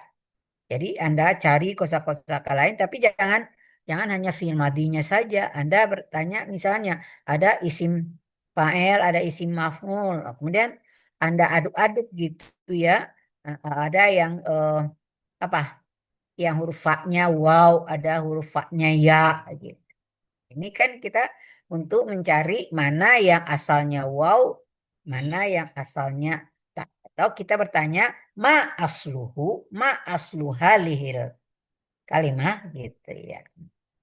[SPEAKER 5] jadi Anda cari kosakata lain tapi jangan jangan hanya fi'il madinya saja. Anda bertanya misalnya ada isim fa'il, ada isim maf'ul. Kemudian Anda aduk-aduk gitu ya. Ada yang apa? Yang huruf fa-nya waw, ada huruf fa-nya ya gitu. Ini kan kita untuk mencari mana yang asalnya waw, mana yang asalnya tak. Atau kita bertanya ma asluhu, ma asluha lihil kalimah gitu ya.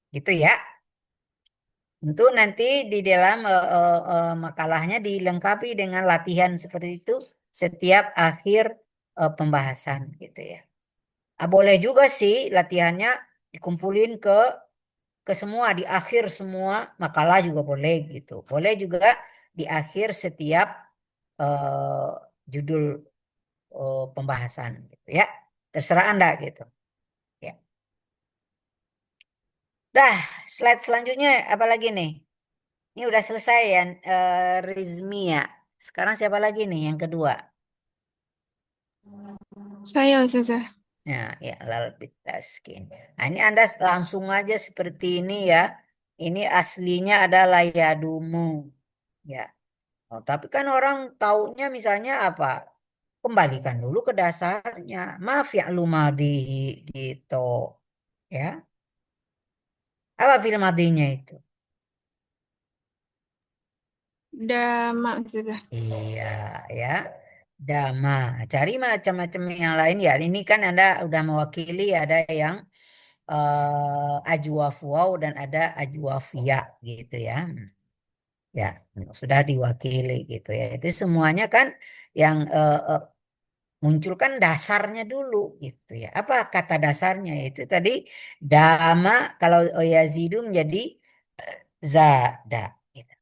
[SPEAKER 5] Gitu ya. Tentu nanti di dalam makalahnya dilengkapi dengan latihan seperti itu setiap akhir pembahasan gitu ya. Boleh juga sih latihannya dikumpulin ke ke semua, di akhir semua makalah juga boleh gitu. Boleh juga di akhir setiap eh, judul pembahasan gitu ya. Terserah Anda gitu. Ya. Dah, slide selanjutnya apa lagi nih? Ini udah selesai ya, Rizmia. Sekarang siapa lagi nih yang kedua?
[SPEAKER 1] Saya Ustazah.
[SPEAKER 5] Ya, ya, lalbitaskin. Nah, ini Anda langsung aja seperti ini ya. Ini aslinya adalah yadumu. Ya. Oh, tapi kan orang taunya misalnya apa? Kembalikan dulu ke dasarnya. Maaf ya lumadi gitu. Ya. Apa film madinya itu?
[SPEAKER 1] Dama Ustazah.
[SPEAKER 5] Iya, ya. Dama. Cari macam-macam yang lain ya. Ini kan Anda udah mewakili ada yang ajwaf waw dan ada ajwaf ya gitu ya. Ya, sudah diwakili gitu ya. Itu semuanya kan yang muncul kan dasarnya dulu gitu ya. Apa kata dasarnya? Itu tadi dama kalau yazidu menjadi zada gitu.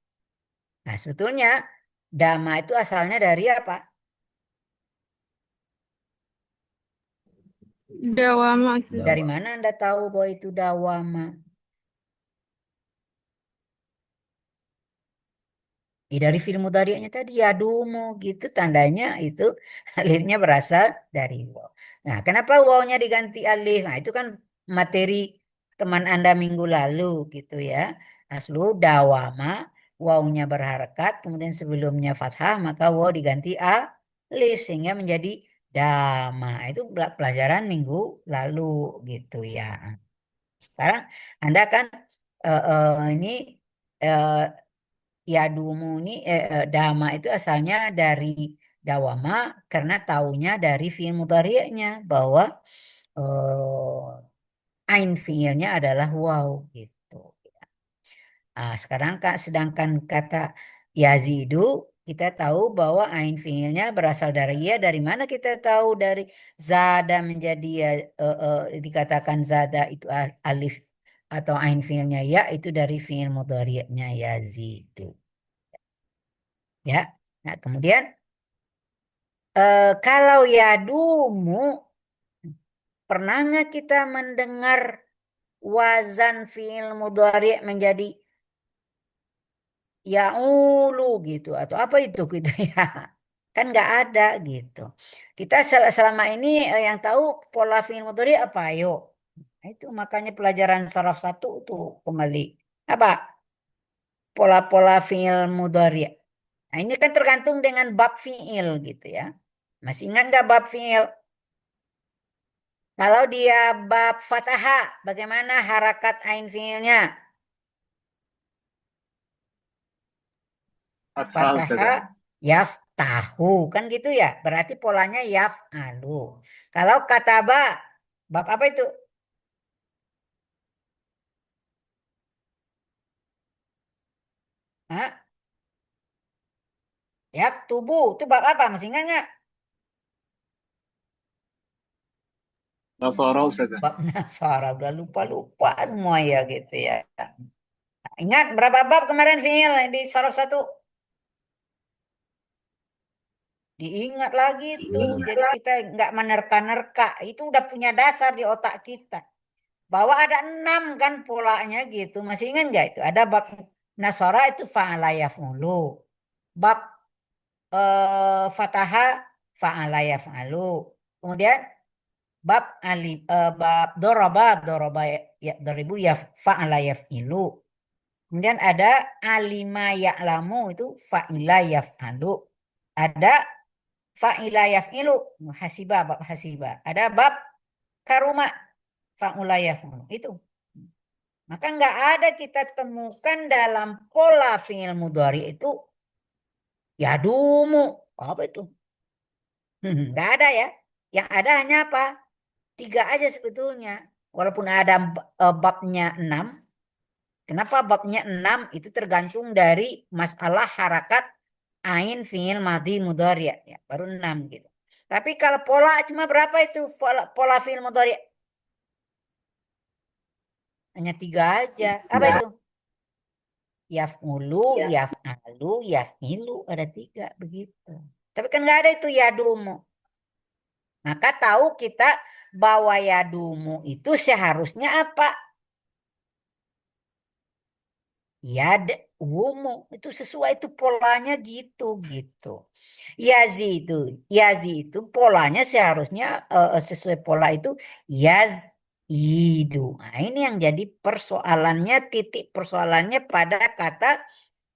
[SPEAKER 5] Nah, sebetulnya dama itu asalnya dari apa?
[SPEAKER 1] Dawama Ustazah.
[SPEAKER 5] Dari
[SPEAKER 2] Dawa.
[SPEAKER 5] mana Anda tahu bahwa itu dawama? Dari film mudhari'nya tadi ya dumu gitu tandanya itu alifnya berasal dari waw. Nah, kenapa wawnya diganti alif? Nah, itu kan materi teman Anda minggu lalu gitu ya. Aslu dawama, wawnya berharakat, kemudian sebelumnya fathah, maka waw diganti alif sehingga menjadi dama. Itu pelajaran minggu lalu gitu ya. Sekarang Anda kan ini eh, ya dumu ini dama itu asalnya dari dawama karena taunya dari fi'il mudhari'nya bahwa ain fi'ilnya adalah waw gitu. Sekarang Kak sedangkan kata yazidu kita tahu bahwa ain fi'ilnya berasal dari ya. Dari mana kita tahu dari zada menjadi ya dikatakan zada itu alif atau ain fi'ilnya ya itu dari fi'il mudhari'nya yazidu. Ya. Nah, kemudian kalau yadumu, pernah nggak kita mendengar wazan fiil mudhari menjadi yaulu gitu atau apa itu gitu ya? Kan nggak ada gitu. Kita selama ini yang tahu pola fiil mudhari apa? Ayo. Nah, itu makanya pelajaran saraf satu tuh kembali apa? Pola-pola fiil mudhari. Nah, ini kan tergantung dengan bab fiil gitu ya. Masih ingat nggak bab fiil? Kalau dia bab fathah, bagaimana harakat ain fiilnya?
[SPEAKER 6] Fathah
[SPEAKER 5] Fathah
[SPEAKER 6] Ustazah.
[SPEAKER 5] yaftahu kan gitu ya. Berarti polanya yaf'alu. Kalau kataba bab apa itu? Hah? Yaktubu itu bab apa? Masih ingat nggak?
[SPEAKER 6] Nasara Ustazah.
[SPEAKER 5] Bab nasara udah lupa-lupa semua ya gitu ya. Ingat berapa bab kemarin fiil di saraf satu? Diingat lagi tuh. Jadi kita nggak menerka-nerka. Itu udah punya dasar di otak kita. Bahwa ada 6 kan polanya gitu. Masih ingat nggak itu? Ada bab nasara itu fa'ala yaf'ulu. Bab fataha fa'ala yaf'alu. Kemudian bab bab doroba ya doribu ya fa'ala yaf'ilu. Kemudian ada alima ya'lamu itu fa'ila yaf'alu. Ada fa'ila yaf'ilu hasiba bab hasiba. Ada bab karuma fa'ula yaf'alu. Itu. Maka nggak ada kita temukan dalam pola fi'il mudhari itu yadumu. Apa itu? Nggak ada ya. Yang ada hanya apa? 3 aja sebetulnya. Walaupun ada babnya 6. Kenapa babnya 6? Itu tergantung dari masalah harakat ain fi'il madhi mudhari ya. Baru 6 gitu. Tapi kalau pola cuma berapa itu pola fi'il mudhari? Hanya 3 aja. Apa itu? Yaf'ulu, yaf'alu, yaf'ilu. Ada 3 begitu. Tapi kan nggak ada itu yadumu. Maka tahu kita bahwa yadumu itu seharusnya apa? Yad'umu. Itu sesuai itu polanya gitu. Yazi itu. Yazi itu polanya seharusnya sesuai pola itu yazidu. Nah, ini yang jadi persoalannya, titik persoalannya pada kata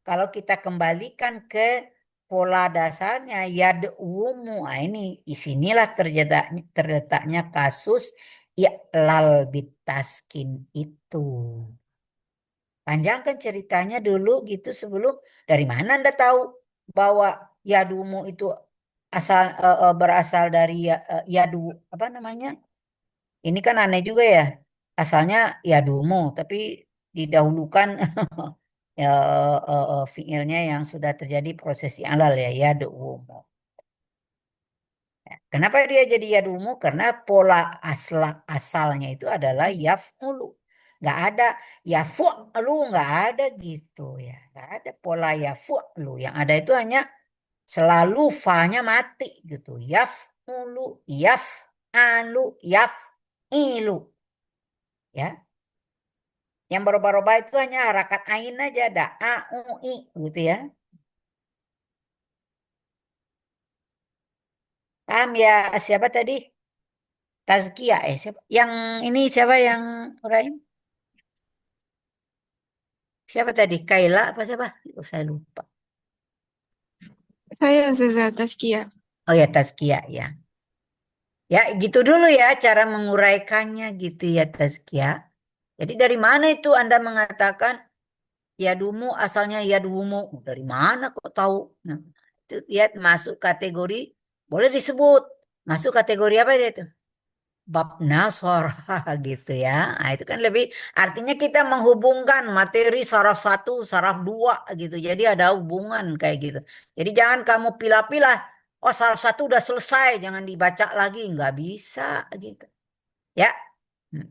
[SPEAKER 5] kalau kita kembalikan ke pola dasarnya yad'umu. Nah, ini disinilah terletaknya kasus i'lal bitaskin itu. Panjangkan ceritanya dulu gitu sebelum dari mana Anda tahu bahwa yadumu itu berasal dari yadu apa namanya? Ini kan aneh juga ya. Asalnya yadumu tapi didahulukan fiilnya yang sudah terjadi prosesi alal ya yadumu. Kenapa dia jadi yadumu? Karena pola asalnya itu adalah yaf'ulu. Nggak ada yaf'ulu, nggak ada gitu ya. Nggak ada pola yaf'ulu. Yang ada itu hanya selalu fa-nya mati gitu. Yaf'ulu, yaf'alu, yaf'ilu. Ya. Yang berubah-ubah itu hanya harakat ain aja. Ada a, u, i gitu ya. Paham ya siapa tadi? Tazkiyah siapa? Yang ini siapa yang urain? Siapa tadi? Kaila apa siapa? Oh, saya lupa.
[SPEAKER 1] Saya Ustazah Taskia.
[SPEAKER 5] Oh ya, Tazkiyah ya. Ya, gitu dulu ya cara menguraikannya gitu ya Tazkiyah. Jadi dari mana itu Anda mengatakan yadumu asalnya yadumu? Dari mana kok tahu? Nah, itu lihat masuk kategori boleh disebut. Masuk kategori apa dia itu? Bab nasor gitu ya. Nah, itu kan lebih artinya kita menghubungkan materi saraf satu, saraf dua gitu. Jadi ada hubungan kayak gitu. Jadi jangan kamu pilah-pilah. Oh, saraf satu udah selesai, jangan dibaca lagi. Nggak bisa gitu. Ya, Hmm.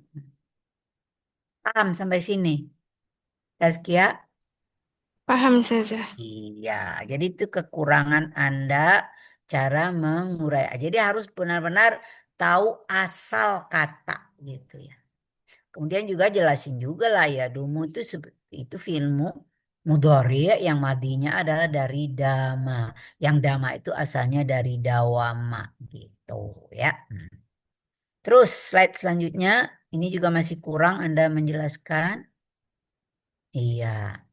[SPEAKER 5] Paham sampai sini. Tazkia?
[SPEAKER 1] Paham Ustazah.
[SPEAKER 5] Iya, jadi itu kekurangan Anda cara mengurai. Jadi harus benar-benar tahu asal kata gitu ya. Kemudian juga jelasin juga lah ya, dumu itu itu filmu mudhari yang madinya adalah dari dama. Yang dama itu asalnya dari dawama gitu ya. Terus slide selanjutnya, ini juga masih kurang Anda menjelaskan. Iya.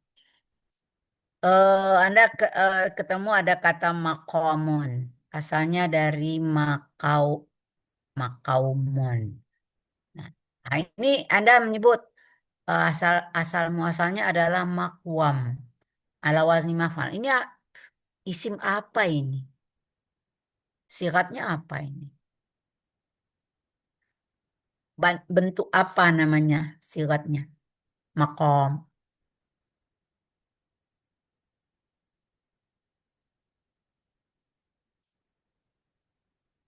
[SPEAKER 5] Ketemu ada kata makomun. Asalnya dari makaumun. Nah, ini Anda menyebut asal muasalnya adalah makwam. Ala wazni maf'al. Ini isim apa ini? Siratnya apa ini? Bentuk apa namanya siratnya? Makom.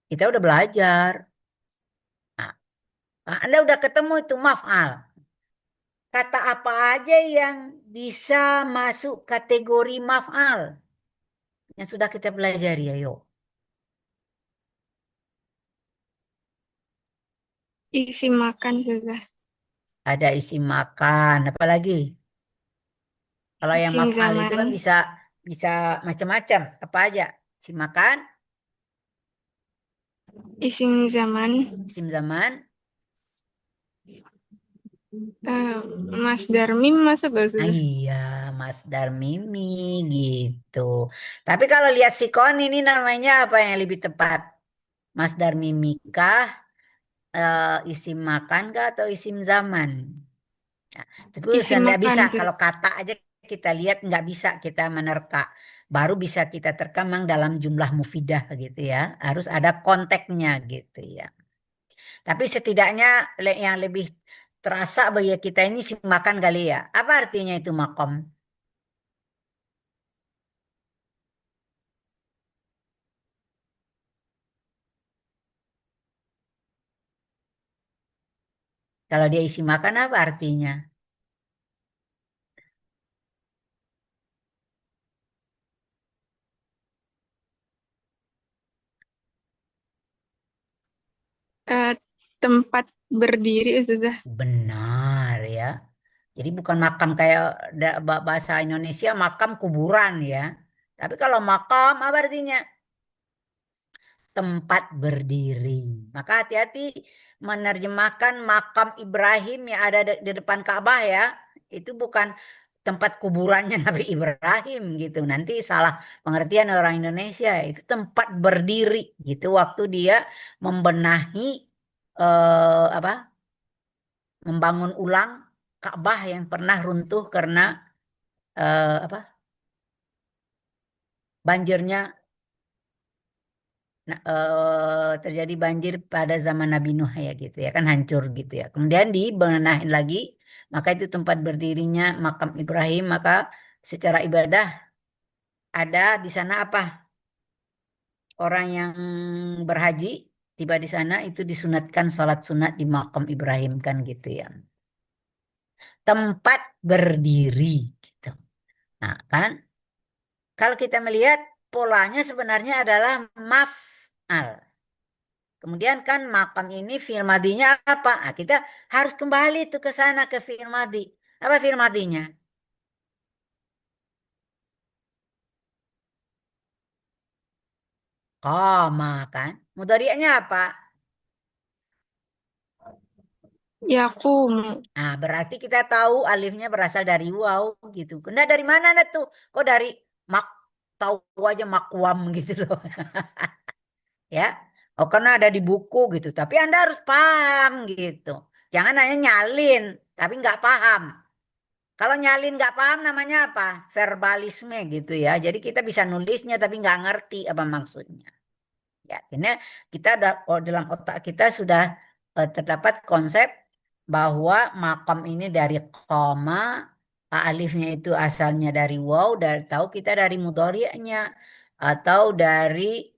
[SPEAKER 5] Kita udah belajar. Nah, Anda udah ketemu itu maf'al. Kata apa aja yang bisa masuk kategori maf'al? Yang sudah kita pelajari, ayo.
[SPEAKER 1] Isi makan Ustazah.
[SPEAKER 5] Ada isi makan, apalagi? Kalau yang
[SPEAKER 1] Isim
[SPEAKER 5] maf'al itu kan
[SPEAKER 1] zaman.
[SPEAKER 5] bisa bisa macam-macam. Apa aja? Isi makan,
[SPEAKER 1] Isim zaman.
[SPEAKER 5] isim zaman.
[SPEAKER 1] Eh, Mas Darmim masuk gak
[SPEAKER 5] Ah,
[SPEAKER 1] Ustazah?
[SPEAKER 5] iya, Masdar Mimi gitu. Tapi kalau lihat sikon ini namanya apa yang lebih tepat? Masdar Mimikah, isim makan kah atau isim zaman? Nah, itu
[SPEAKER 1] Isim
[SPEAKER 5] nggak
[SPEAKER 1] makan
[SPEAKER 5] bisa.
[SPEAKER 1] Ustazah.
[SPEAKER 5] Kalau kata aja kita lihat nggak bisa kita menerka. Baru bisa kita terkemang dalam jumlah mufidah gitu ya. Harus ada konteksnya gitu ya. Tapi setidaknya yang lebih terasa bagi kita ini si makan kali ya. Apa artinya itu makom? Kalau dia isi makan apa artinya?
[SPEAKER 1] Eh, tempat berdiri, Ustazah.
[SPEAKER 5] Benar ya. Jadi bukan makam kayak bahasa Indonesia makam kuburan ya. Tapi kalau makam apa artinya? Tempat berdiri. Maka hati-hati menerjemahkan makam Ibrahim yang ada di depan Ka'bah ya. Itu bukan tempat kuburannya Nabi Ibrahim gitu. Nanti salah pengertian orang Indonesia. Itu tempat berdiri gitu waktu dia membenahi apa? Membangun ulang Ka'bah yang pernah runtuh karena apa? Banjirnya terjadi banjir pada zaman Nabi Nuh ya gitu ya kan hancur gitu ya. Kemudian dibenahin lagi, maka itu tempat berdirinya makam Ibrahim, maka secara ibadah ada di sana apa? Orang yang berhaji tiba di sana itu disunatkan salat sunat di makam Ibrahim kan gitu ya. Tempat berdiri gitu. Nah, kan kalau kita melihat polanya sebenarnya adalah maf'al. Kemudian kan makam ini fi'il madinya apa? Ah, kita harus kembali tuh ke sana ke fi'il madi. Apa fi'il madinya? Koma kan? Mudhari'nya apa?
[SPEAKER 1] Yakum.
[SPEAKER 5] Ah, berarti kita tahu alifnya berasal dari waw gitu. Nah, dari mana anda tuh? Kok dari mak tahu aja makwam gitu loh. Ya. Oh, karena ada di buku gitu. Tapi Anda harus paham gitu. Jangan hanya nyalin, tapi nggak paham. Kalau nyalin nggak paham namanya apa? Verbalisme gitu ya. Jadi kita bisa nulisnya tapi nggak ngerti apa maksudnya. Ya, ini kita dalam otak kita sudah terdapat konsep bahwa makam ini dari koma, alifnya itu asalnya dari waw, dari tahu kita dari mudhari'nya atau dari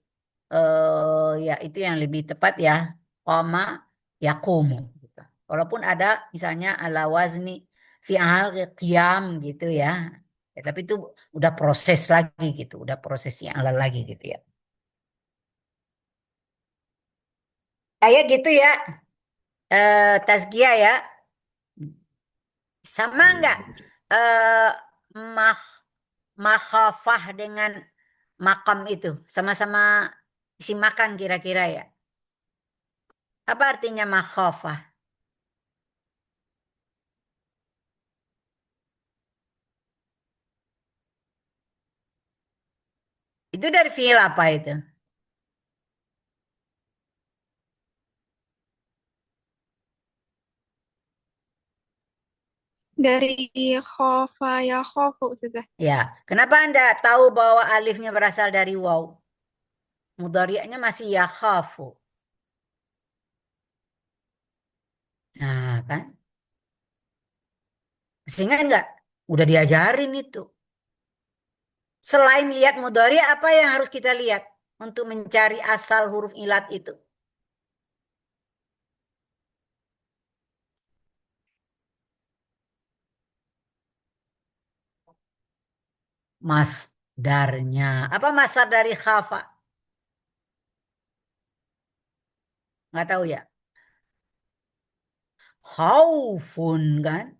[SPEAKER 5] ya itu yang lebih tepat ya koma yakumu. Gitu. Walaupun ada misalnya ala wazni fi'al qiyam gitu ya. Ya, tapi itu udah proses lagi gitu, udah proses yang ala lagi gitu ya. Kayak gitu ya, Tazkiyah ya. Sama nggak eh mah makhafah dengan makam itu? Sama-sama isi makan kira-kira ya. Apa artinya makhafah? Itu dari fiil apa itu?
[SPEAKER 1] Dari khofa ya khofu, Ustazah.
[SPEAKER 5] Ya, kenapa Anda tahu bahwa alifnya berasal dari waw? Mudhari'nya masih ya khafu. Nah, kan? Sehingga enggak? Udah diajarin itu. Selain lihat mudhari, apa yang harus kita lihat untuk mencari asal huruf ilat itu? Masdarnya. Apa masdar dari khafa? Nggak tahu ya. Khaufun kan?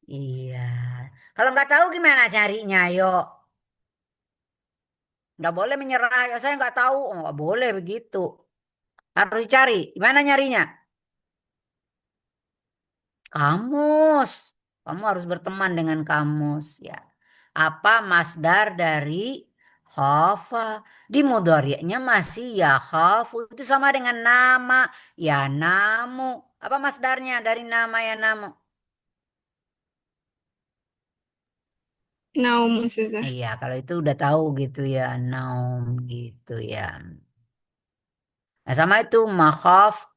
[SPEAKER 5] Iya. Kalau nggak tahu gimana carinya? Yuk. Nggak boleh menyerah. Ya, saya nggak tahu. Oh, nggak boleh begitu. Harus dicari. Gimana nyarinya? Kamus. Kamu harus berteman dengan kamus ya. Apa masdar dari khafa? Di mudhari'nya masih ya khafu. Itu sama dengan nama ya namu. Apa masdarnya dari nama ya namu?
[SPEAKER 1] Naum, Ustazah.
[SPEAKER 5] Iya, kalau itu udah tahu gitu ya, naum gitu ya. Nah, sama itu makhaf,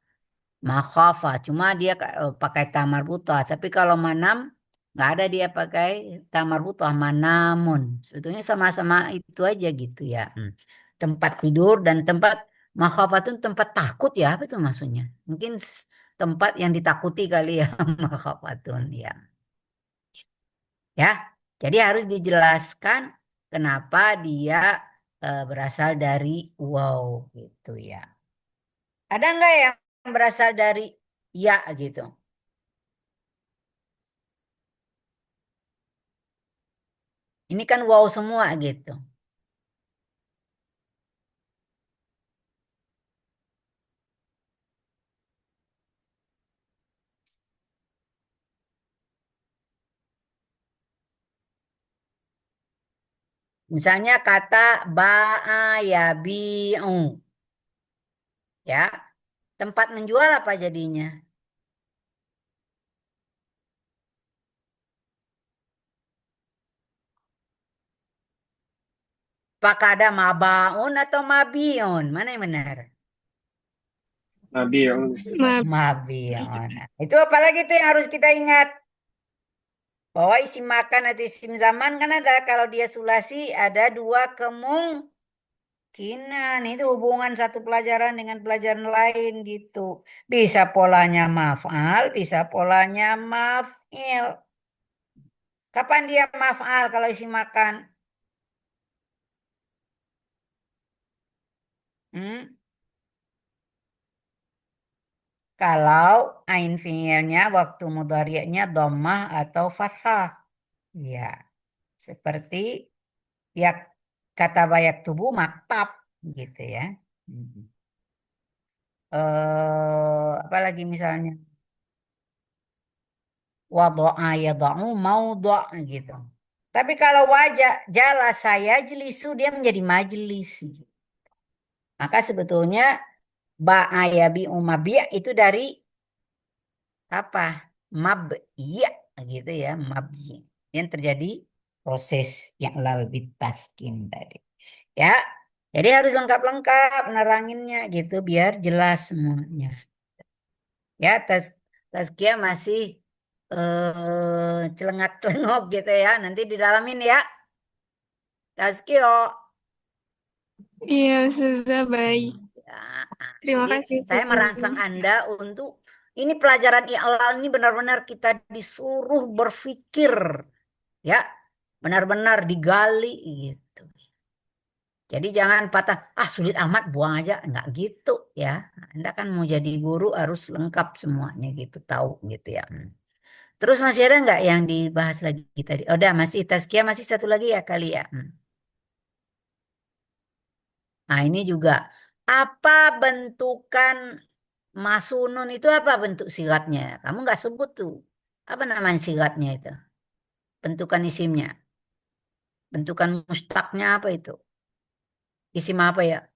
[SPEAKER 5] makhafa. Cuma dia pakai tamar buta. Tapi kalau manam nggak ada dia pakai tamar buta, manamun. Sebetulnya sama-sama itu aja gitu ya. Tempat tidur dan tempat makhafa itu tempat takut ya. Apa itu maksudnya? Mungkin tempat yang ditakuti kali ya. Makhafatun ya. Ya, jadi harus dijelaskan kenapa dia berasal dari wow gitu ya. Ada nggak yang berasal dari ya gitu? Ini kan wow semua gitu. Misalnya kata ba'ayabi'u. Ya, tempat menjual apa jadinya? Apakah ada mabaun atau mabiun? Mana yang benar?
[SPEAKER 6] Nabi yang
[SPEAKER 5] Mabiun. Itu apalagi itu yang harus kita ingat. Bahwa isim makan atau isim zaman kan ada kalau dia sulasi ada dua kemungkinan. Itu hubungan satu pelajaran dengan pelajaran lain gitu. Bisa polanya maf'al, bisa polanya maf'il. Kapan dia maf'al kalau isim makan? Hmm? Kalau ain fiilnya waktu mudhari'nya dhammah atau fathah. Ya, seperti ya kata bayak tubuh maktab gitu ya. Hmm. Apalagi misalnya wadu'a yada'u maudha gitu. Tapi kalau wajah jala saya jelisu dia menjadi majlis. Maka sebetulnya ba'ayabi umabi itu dari apa? Mabya gitu ya, mabya. Yang terjadi proses yang lal bitaskin tadi. Ya. Jadi harus lengkap-lengkap neranginnya gitu biar jelas semuanya. Ya, tazkiyah masih celengak-celengok gitu ya. Nanti didalamin ya. Tazkiyah.
[SPEAKER 1] Iya, Ustazah, baik.
[SPEAKER 5] Ya.
[SPEAKER 1] Terima
[SPEAKER 5] Jadi
[SPEAKER 1] kasih,
[SPEAKER 5] saya merangsang
[SPEAKER 1] Ustazah.
[SPEAKER 5] Anda untuk ini pelajaran i'lal ini benar-benar kita disuruh berpikir ya. Benar-benar digali gitu. Jadi jangan patah, sulit amat buang aja. Enggak gitu ya. Anda kan mau jadi guru harus lengkap semuanya gitu, tahu gitu ya. Terus masih ada nggak yang dibahas lagi tadi? Oh, udah masih tazkiyah masih satu lagi ya kali ya. Nah ini juga apa bentukan masunun itu apa bentuk sigatnya? Kamu nggak sebut tuh. Apa namanya sigatnya itu? Bentukan isimnya. Bentukan mustaknya apa itu? Isim apa ya?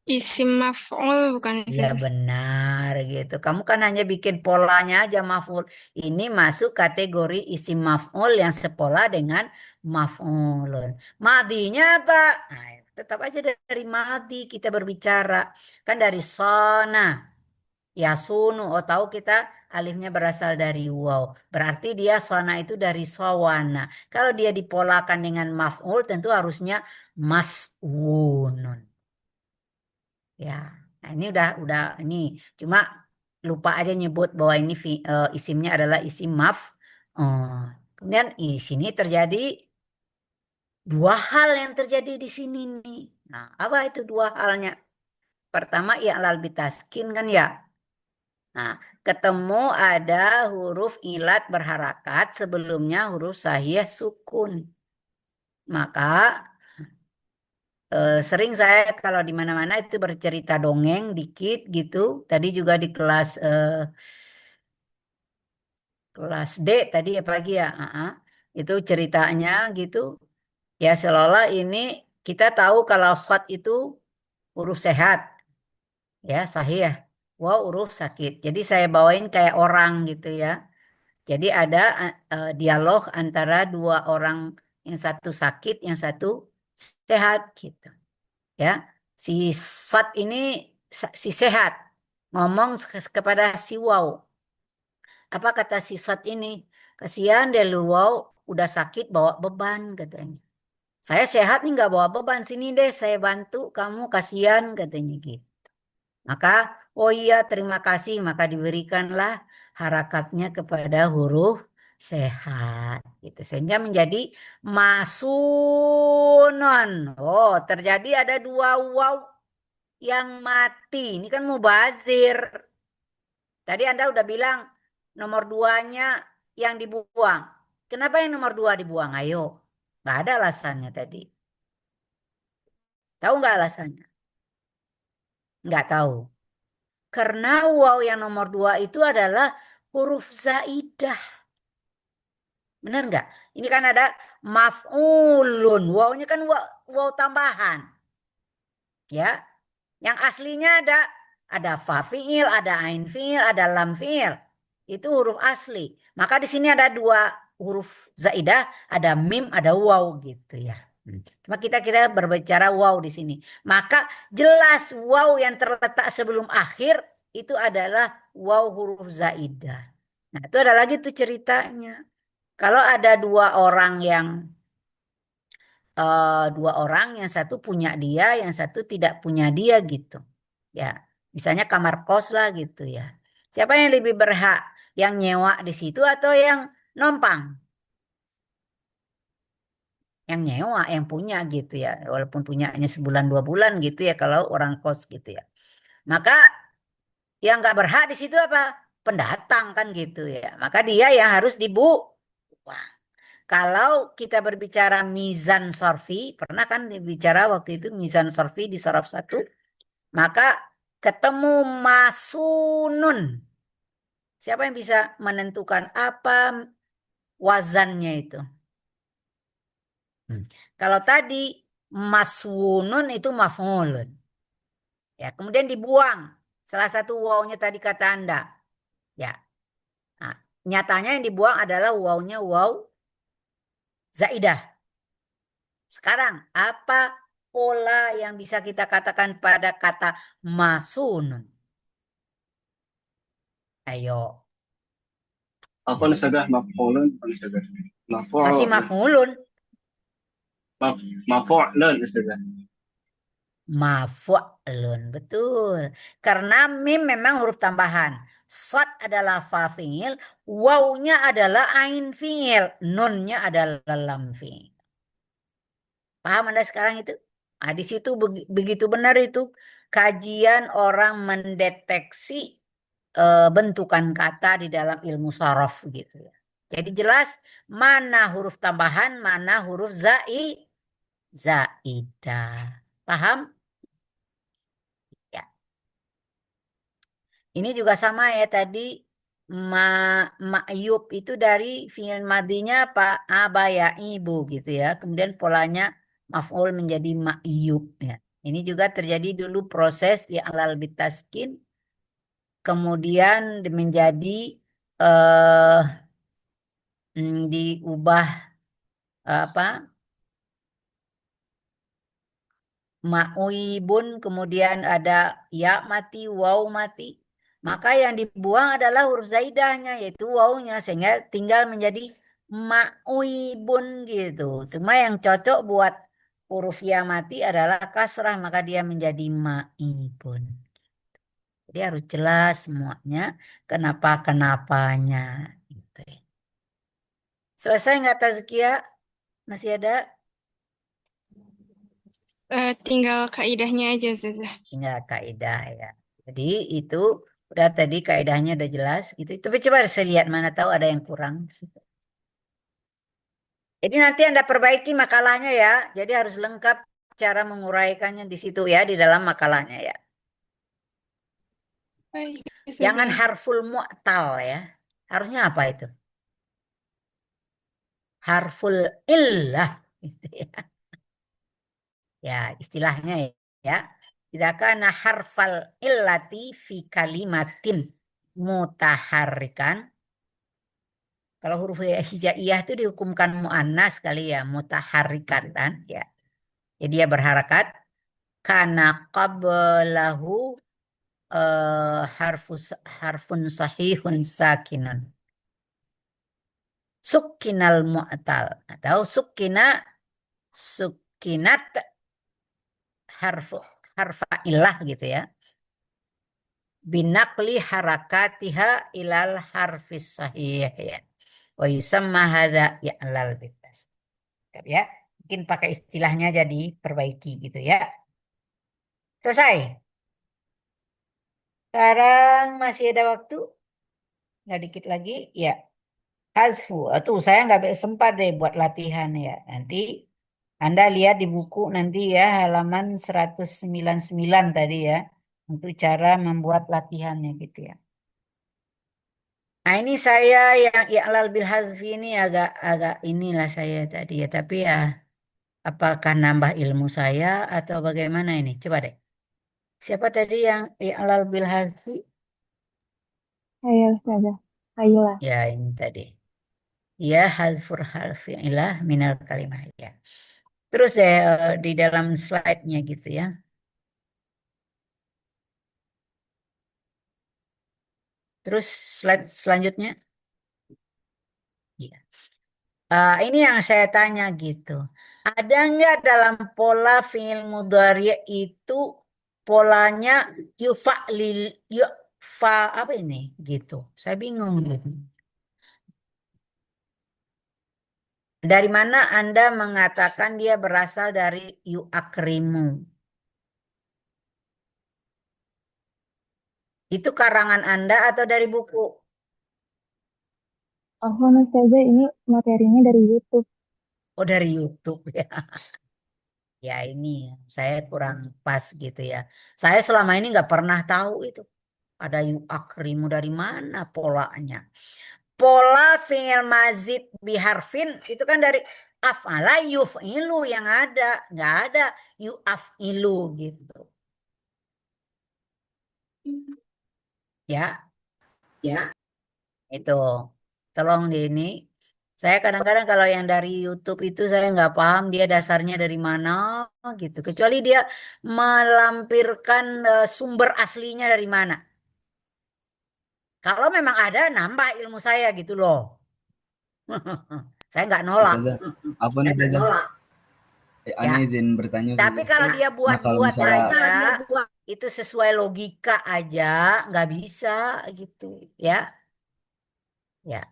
[SPEAKER 1] Isim maf'ul bukan
[SPEAKER 5] Ya
[SPEAKER 1] Ustazah?
[SPEAKER 5] benar gitu. Kamu kan hanya bikin polanya aja maf'ul. Ini masuk kategori isim maf'ul yang sepola dengan maf'ulun. Madinya apa? Nah, tetap aja dari madi kita berbicara. Kan dari sona. Ya sunu. Oh tahu kita alifnya berasal dari waw. Berarti dia sona itu dari sawana. Kalau dia dipolakan dengan maf'ul tentu harusnya maswunun. Ya, nah ini udah ini cuma lupa aja nyebut bahwa ini isimnya adalah isim maf. Eh, Kemudian di sini terjadi dua hal yang terjadi di sini nih. Nah, apa itu dua halnya? Pertama, ya alal bitaskin kan ya. Nah, ketemu ada huruf ilat berharakat sebelumnya huruf sahih sukun. Maka sering saya kalau di mana-mana itu bercerita dongeng dikit gitu. Tadi juga di kelas D tadi ya pagi ya. Itu ceritanya gitu. Ya seolah ini kita tahu kalau shot itu huruf sehat ya sahih ya. Wow huruf sakit. Jadi saya bawain kayak orang gitu ya. Jadi ada dialog antara dua orang yang satu sakit, yang satu sehat gitu. Ya, si Sat ini si sehat ngomong kepada si Wow. Apa kata si Sat ini? Kasihan deh lu Wow, udah sakit bawa beban katanya. Saya sehat nih nggak bawa beban sini deh, saya bantu kamu kasihan katanya gitu. Maka, oh iya terima kasih, maka diberikanlah harakatnya kepada huruf sehat. Gitu. Sehingga menjadi masunon. Oh, terjadi ada dua waw yang mati. Ini kan mubazir. Tadi Anda udah bilang nomor duanya yang dibuang. Kenapa yang nomor dua dibuang? Ayo. Nggak ada alasannya tadi. Tahu nggak alasannya? Nggak tahu. Karena waw yang nomor dua itu adalah huruf zaidah. Benar nggak? Ini kan ada maf'ulun. Wawnya kan waw tambahan. Ya. Yang aslinya ada fa fi'il, ada ain fi'il, ada lam fi'il. Itu huruf asli. Maka di sini ada dua huruf zaidah, ada mim, ada waw gitu ya. Cuma kita berbicara waw di sini. Maka jelas waw yang terletak sebelum akhir itu adalah waw huruf zaidah. Nah, itu ada lagi tuh ceritanya. Kalau ada dua orang yang satu punya dia, yang satu tidak punya dia gitu. Ya, misalnya kamar kos lah gitu ya. Siapa yang lebih berhak? Yang nyewa di situ atau yang numpang? Yang nyewa, yang punya gitu ya. Walaupun punyanya sebulan 2 bulan gitu ya kalau orang kos gitu ya. Maka yang nggak berhak di situ apa? Pendatang kan gitu ya. Maka dia yang harus dibuang. Kalau kita berbicara mizan sorfi, pernah kan bicara waktu itu mizan sorfi di soraf 1, maka ketemu masunun. Siapa yang bisa menentukan apa wazannya itu? Kalau tadi maswunun itu maf'ulun. Ya, kemudian dibuang. Salah satu wawnya tadi kata Anda. Ya. Nah, nyatanya yang dibuang adalah wawnya waw zaidah. Sekarang, apa pola yang bisa kita katakan pada kata masunun? Ayo.
[SPEAKER 6] أقول سجاه مفعول سجاه
[SPEAKER 5] Masih
[SPEAKER 6] مفعول
[SPEAKER 5] maf'ulun.
[SPEAKER 6] مفعول سجاه
[SPEAKER 5] Maf'ulun. Betul. Karena mim memang huruf tambahan. Sod adalah fa fi'il. Wawnya adalah ain fi'il. Nunnya adalah lam fi'il. Paham Anda sekarang itu? Nah, di situ begitu benar itu kajian orang mendeteksi bentukan kata di dalam ilmu sorof gitu ya. Jadi jelas mana huruf tambahan, mana huruf zaidah. Paham? Ya. Ini juga sama ya tadi ma'yub itu dari fi'il madinya apa? Aba ya ibu gitu ya. Kemudian polanya maf'ul menjadi ma'yub ya. Ini juga terjadi dulu proses di alal bitaskin kemudian menjadi eh diubah apa? Ma'uibun kemudian ada ya mati, waw mati. Maka yang dibuang adalah huruf zaidahnya yaitu wawnya sehingga tinggal menjadi ma'uibun gitu. Cuma yang cocok buat huruf ya mati adalah kasrah maka dia menjadi ma'ibun. Jadi harus jelas semuanya kenapa-kenapanya gitu ya. Selesai nggak Tazkia? Masih ada?
[SPEAKER 1] Tinggal kaidahnya aja, Zazah.
[SPEAKER 5] Tinggal kaidah ya. Jadi itu udah tadi kaidahnya udah jelas gitu. Tapi coba saya lihat mana tahu ada yang kurang. Jadi nanti Anda perbaiki makalahnya ya. Jadi harus lengkap cara menguraikannya di situ ya di dalam makalahnya ya.
[SPEAKER 1] Baik,
[SPEAKER 5] Jangan
[SPEAKER 1] Zazah.
[SPEAKER 5] harful mu'tal ya. Harusnya apa itu? Harful illah gitu ya. Ya, istilahnya ya. Tidak kana harfal illati fi kalimatin mutaharrikan. Kalau huruf hijaiyah itu dihukumkan mu'annas kali ya, mutaharrikatan ya. Jadi dia berharakat karena qablahu harfun sahihun sakinun. Sukkinal mu'tal atau sukkinat harfu harfa ilah gitu ya. binakli harakatiha ilal harfis sahih ya. Wa yusamma hadza ya'lal bibas. Ya, mungkin pakai istilahnya jadi perbaiki gitu ya. Selesai. Sekarang masih ada waktu? Nggak dikit lagi? Ya. Hazfu. Tuh saya nggak sempat deh buat latihan ya. Nanti Anda lihat di buku nanti ya halaman 199 tadi ya. Untuk cara membuat latihannya gitu ya. Nah ini saya yang i'lal bil hazfi ini agak inilah saya tadi ya. Tapi ya apakah nambah ilmu saya atau bagaimana ini? Coba deh. Siapa tadi yang i'lal bil hazfi?
[SPEAKER 3] Saya Ustazah. Kaila.
[SPEAKER 5] Ya ini tadi. Ya hazfur harfi ilah minal kalimah ya. Terus deh di dalam slide-nya gitu ya. Terus slide selanjutnya. Ya. Ini yang saya tanya gitu. Ada nggak dalam pola fi'il mudhari itu polanya yufa'lil yufa apa ini gitu. Saya bingung gitu. Dari mana Anda mengatakan dia berasal dari yu'akrimu? Itu karangan Anda atau dari buku?
[SPEAKER 3] Afwan Ustazah, ini materinya dari YouTube.
[SPEAKER 5] Oh dari YouTube ya. Ya ini saya kurang pas gitu ya. Saya selama ini nggak pernah tahu itu. Ada yu'akrimu dari mana polanya. Pola fi'il mazid biharfin itu kan dari af'ala yuf'ilu yang ada. Nggak ada yu'af'ilu gitu. Ya,
[SPEAKER 3] Ya.
[SPEAKER 5] itu. Tolong di ini. Saya kadang-kadang kalau yang dari YouTube itu saya nggak paham dia dasarnya dari mana gitu. Kecuali dia melampirkan sumber aslinya dari mana. Kalau memang ada nambah ilmu saya gitu loh. Saya nggak nolak.
[SPEAKER 2] Ustazah, apa nih
[SPEAKER 5] Saya nggak
[SPEAKER 2] Ustazah?
[SPEAKER 5] nolak.
[SPEAKER 2] Ana
[SPEAKER 5] Ya,
[SPEAKER 2] izin bertanya
[SPEAKER 5] tapi
[SPEAKER 2] Ustazah.
[SPEAKER 5] kalau dia
[SPEAKER 2] Nah kalau
[SPEAKER 5] buat-buat
[SPEAKER 2] misalnya
[SPEAKER 5] saja, itu sesuai logika aja, nggak bisa gitu, ya. Ya,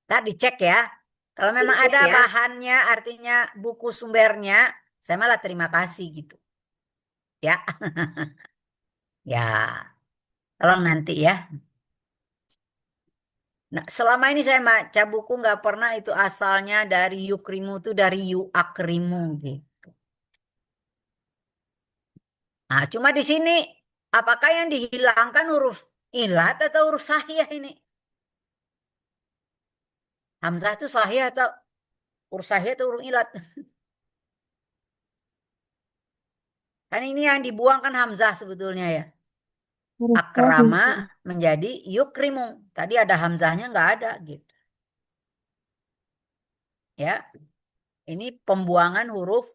[SPEAKER 5] ntar dicek ya. Kalau memang ada bahannya, artinya buku sumbernya, saya malah terima kasih gitu, ya. Ya, tolong nanti ya. Nah, selama ini saya baca buku nggak pernah itu asalnya dari yukrimu itu dari yuakrimu gitu. Nah, cuma di sini apakah yang dihilangkan huruf ilat atau huruf sahih ini? Hamzah itu sahih atau huruf sahih atau huruf ilat? Kan ini yang dibuang kan Hamzah sebetulnya ya.
[SPEAKER 3] Huruf sahih.
[SPEAKER 5] Akrama menjadi yukrimu. Tadi ada Hamzahnya nggak ada gitu. Ya, ini pembuangan huruf.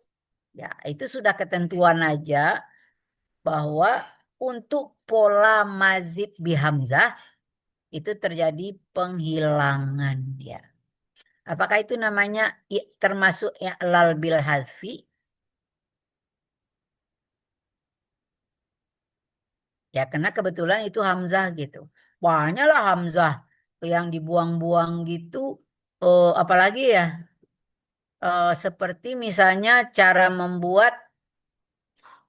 [SPEAKER 5] Ya, itu sudah ketentuan aja bahwa untuk pola mazid bihamzah itu terjadi penghilangan ya. Apakah itu namanya termasuk i'lal bil hadfi? Ya karena kebetulan itu hamzah gitu. Banyaklah hamzah yang dibuang-buang gitu. Apalagi ya seperti misalnya cara membuat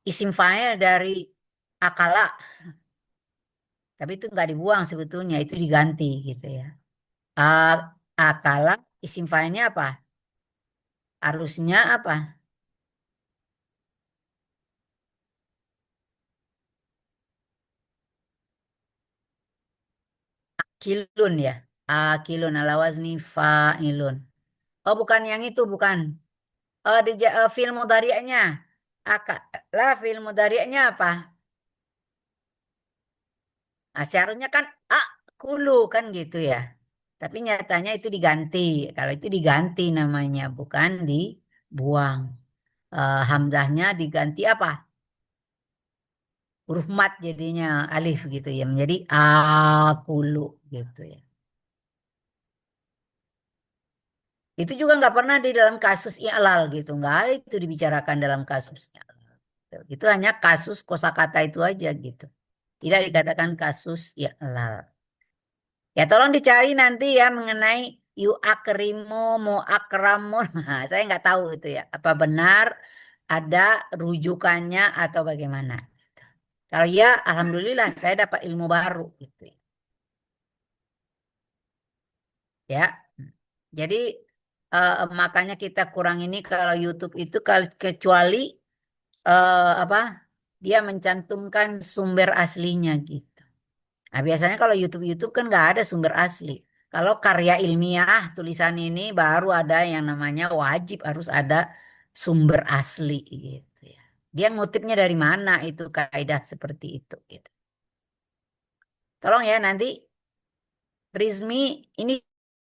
[SPEAKER 5] isim fa'il dari akala. Tapi itu nggak dibuang sebetulnya, itu diganti gitu ya. A- Akala isim fa'ilnya apa? Harusnya apa? Kilun ya. Akilun ala wazni fa'ilun. Oh bukan yang itu, bukan. Di fi'il mudhari'nya. Akala fi'il mudhari'nya apa? Nah, seharusnya kan akulu kan gitu ya. Tapi nyatanya itu diganti. Kalau itu diganti namanya, bukan dibuang. Hamzahnya diganti apa? Huruf mat jadinya alif gitu ya. Menjadi akulu gitu ya. Itu juga nggak pernah di dalam kasus i'lal gitu. Nggak ada itu dibicarakan dalam kasus i'lal. Itu hanya kasus kosakata itu aja gitu. Tidak dikatakan kasus i'lal. Ya tolong dicari nanti ya mengenai yu'akrimo, mu'akramun. Nah, saya nggak tahu itu ya. Apa benar ada rujukannya atau bagaimana. Kalau ya, alhamdulillah saya dapat ilmu baru gitu ya. Jadi makanya kita kurang ini kalau YouTube itu kecuali apa dia mencantumkan sumber aslinya gitu. Nah, biasanya kalau YouTube kan nggak ada sumber asli. Kalau karya ilmiah tulisan ini baru ada yang namanya wajib harus ada sumber asli gitu ya. Dia ngutipnya dari mana itu kaidah seperti itu gitu. Tolong ya nanti Rizmi ini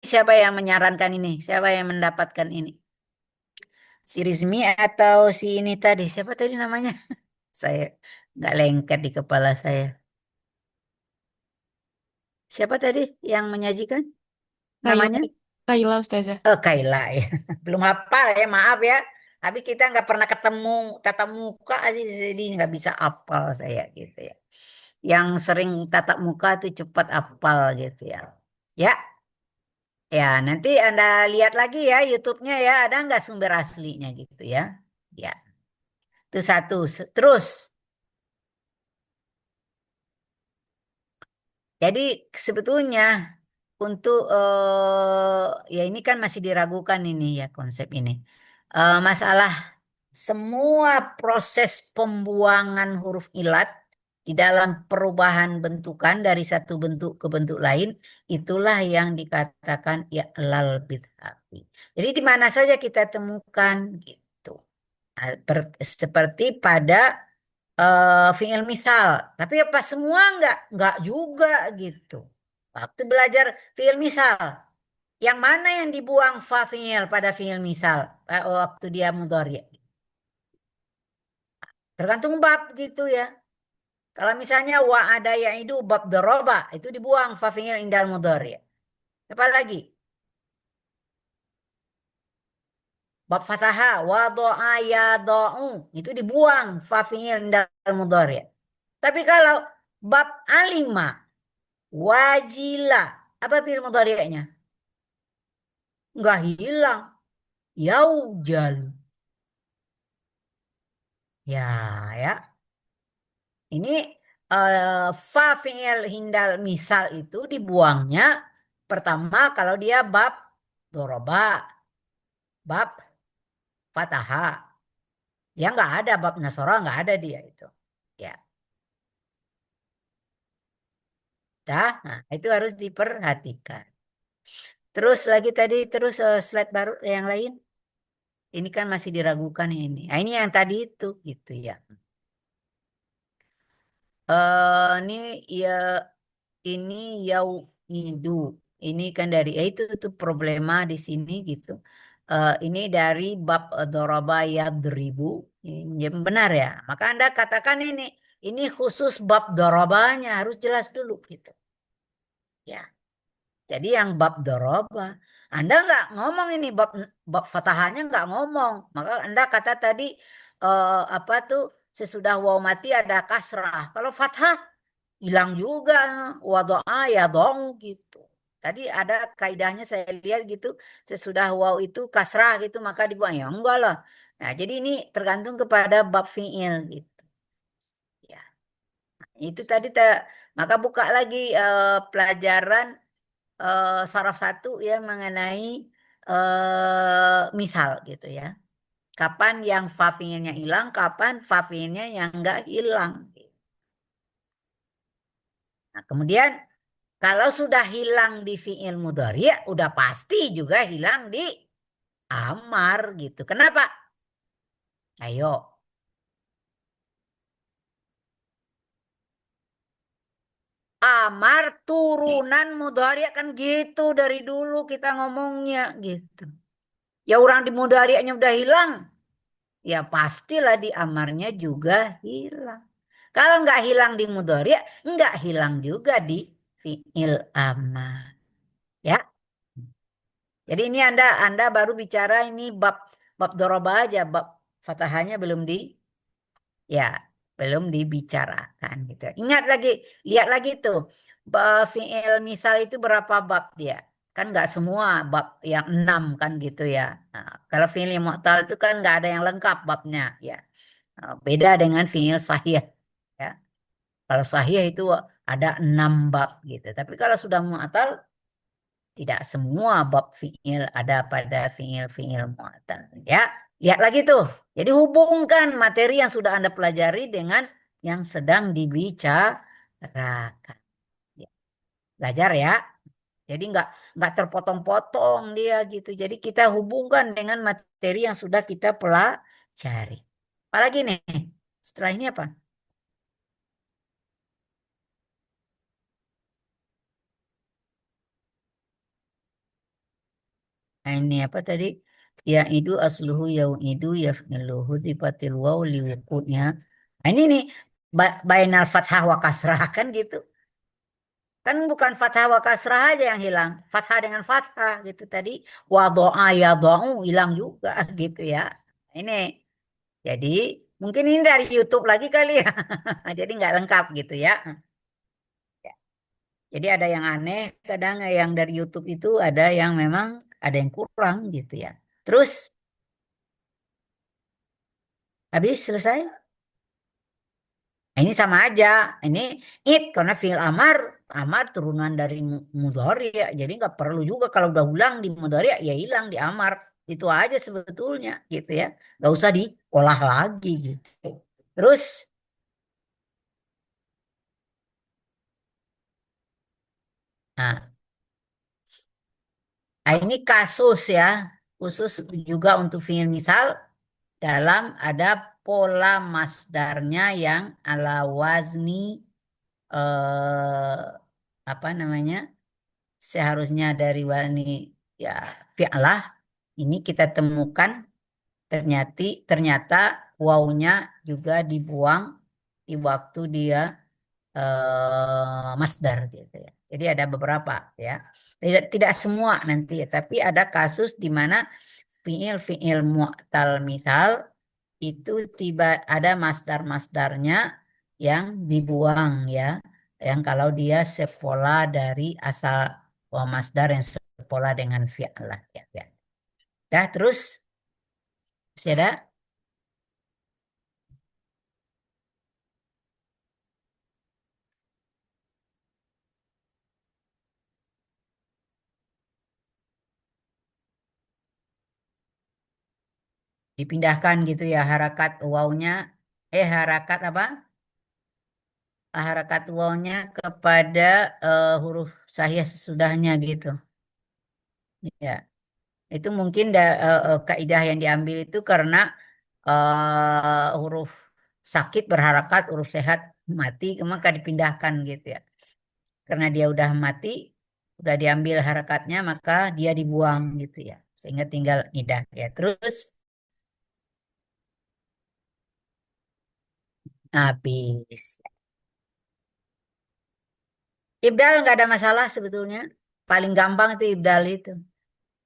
[SPEAKER 5] siapa yang menyarankan ini? Siapa yang mendapatkan ini? Si Rizmi atau si ini tadi? Siapa tadi namanya? Saya nggak lengket di kepala saya. Siapa tadi yang menyajikan
[SPEAKER 7] Kaila,
[SPEAKER 5] namanya?
[SPEAKER 7] Kaila Ustazah.
[SPEAKER 5] Oh, Kaila ya. Belum hafal ya, maaf ya. Tapi kita nggak pernah ketemu tatap muka aja, jadi nggak bisa hafal saya gitu ya. Yang sering tatap muka tuh cepat hafal gitu ya. Ya, ya nanti Anda lihat lagi ya YouTube-nya ya, ada nggak sumber aslinya gitu ya. Ya, itu satu. Terus, jadi sebetulnya untuk ya ini kan masih diragukan ini ya konsep ini. Masalah semua proses pembuangan huruf ilat di dalam perubahan bentukan dari satu bentuk ke bentuk lain itulah yang dikatakan i'lal bid'afi. Jadi di mana saja kita temukan gitu. Nah, seperti pada fiil misal, tapi apa semua enggak juga gitu. Waktu belajar fiil misal, yang mana yang dibuang fa fiil pada fiil misal waktu dia mudhari? Tergantung bab gitu ya. Kalau misalnya wa ada yang itu bab doroba itu dibuang fa fiil indal mudhari. Apa lagi? Bab fataha wa do'a ya do'u itu dibuang fa fiil indal mudhari. Tapi kalau bab alima wajila apa fiil mudhari'nya? Enggak hilang. Yaujal. Ya, ya. Ini fa fi'il hindal misal itu dibuangnya pertama kalau dia bab doroba, bab fataha. Dia nggak ada bab nasoro nggak ada dia itu. Ya, dah. Nah, itu harus diperhatikan. Terus lagi tadi terus slide baru yang lain. Ini kan masih diragukan ini. Nah, ini yang tadi itu gitu ya. Ini ya ini yau idu. Ini kan dari itu problema di sini gitu. Ini dari bab doroba yadribu. Ini benar ya. Maka Anda katakan ini khusus bab dorobanya harus jelas dulu gitu. Ya. Jadi yang bab doroba, Anda nggak ngomong ini bab fatahanya nggak ngomong. Maka Anda kata tadi apa tuh sesudah waw mati ada kasrah. Kalau fathah hilang juga wadoa ya dong gitu. Tadi ada kaidahnya saya lihat gitu sesudah waw itu kasrah gitu maka dibuang ya enggak lah. Nah jadi ini tergantung kepada bab fiil gitu. Ya itu tadi maka buka lagi pelajaran saraf satu ya mengenai misal gitu ya. Kapan yang fa fiilnya hilang, kapan fa fiilnya yang enggak hilang. Nah, kemudian kalau sudah hilang di fiil mudhari, udah pasti juga hilang di amar gitu. Kenapa? Ayo. Amar turunan mudhari kan gitu dari dulu kita ngomongnya gitu. Ya orang di mudhari'nya udah hilang, ya pastilah di amarnya juga hilang. Kalau nggak hilang di mudhari, nggak hilang juga di fiil amar. Ya. Jadi ini Anda baru bicara ini bab bab doroba aja, bab fatahanya belum di ya. belum dibicarakan gitu. Ingat lagi, lihat lagi tuh, fiil misal itu berapa bab dia? Kan nggak semua bab yang 6 kan gitu ya. Nah, kalau fiil mu'tal itu kan nggak ada yang lengkap babnya ya. Nah, beda dengan fiil sahih ya. Kalau sahih itu ada 6 bab gitu. Tapi kalau sudah mu'tal tidak semua bab fiil ada pada fiil mu'tal ya. Lihat lagi tuh. Jadi hubungkan materi yang sudah Anda pelajari dengan yang sedang dibicarakan. Ya, belajar ya. Jadi nggak terpotong-potong dia gitu. Jadi kita hubungkan dengan materi yang sudah kita pelajari. Apalagi nih? Setelah ini apa? Nah, ini apa tadi? Ya idu asluhu yau'idu yaf'iluhu dipatil waw liwukunya. Nah, ini nih bainal fathah wa kasrah kan gitu. Kan bukan fathah wa kasrah aja yang hilang. Fathah dengan fathah gitu tadi. Wa do'a ya do'u hilang juga gitu ya. Ini. Jadi mungkin ini dari YouTube lagi kali ya. Jadi nggak lengkap gitu ya. Ya. Jadi ada yang aneh. Kadang yang dari YouTube itu ada yang memang ada yang kurang gitu ya. Terus habis selesai. Nah, ini sama aja. Ini karena fi'il amar, amar turunan dari mudhari ya. Jadi nggak perlu juga kalau udah ulang di mudhari ya hilang di amar. Itu aja sebetulnya gitu ya. Nggak usah diolah lagi gitu. Terus nah, ini kasus ya. Khusus juga untuk fi'il misal dalam ada pola masdarnya yang ala wazni eh, apa namanya? Seharusnya dari wani ya fi'lah ini kita temukan ternyata wawunya juga dibuang di waktu dia masdar gitu ya. Jadi ada beberapa ya. Tidak semua nanti ya, tapi ada kasus di mana fiil mu'tal misal itu tiba ada masdar-masdarnya yang dibuang ya. Yang kalau dia sepola dari asal masdar yang sepola dengan fi'lah ya. Ya. Dah terus masih ada dipindahkan gitu ya harakat wawunya harakat apa? Harakat wawunya kepada huruf sahih sesudahnya gitu. Ya, itu mungkin kaidah yang diambil itu karena huruf sakit berharakat, huruf sehat mati, maka dipindahkan gitu ya. Karena dia udah mati, udah diambil harakatnya, maka dia dibuang gitu ya. Sehingga tinggal idah ya. Terus habis. Ibdal nggak ada masalah sebetulnya. Paling gampang itu ibdal itu.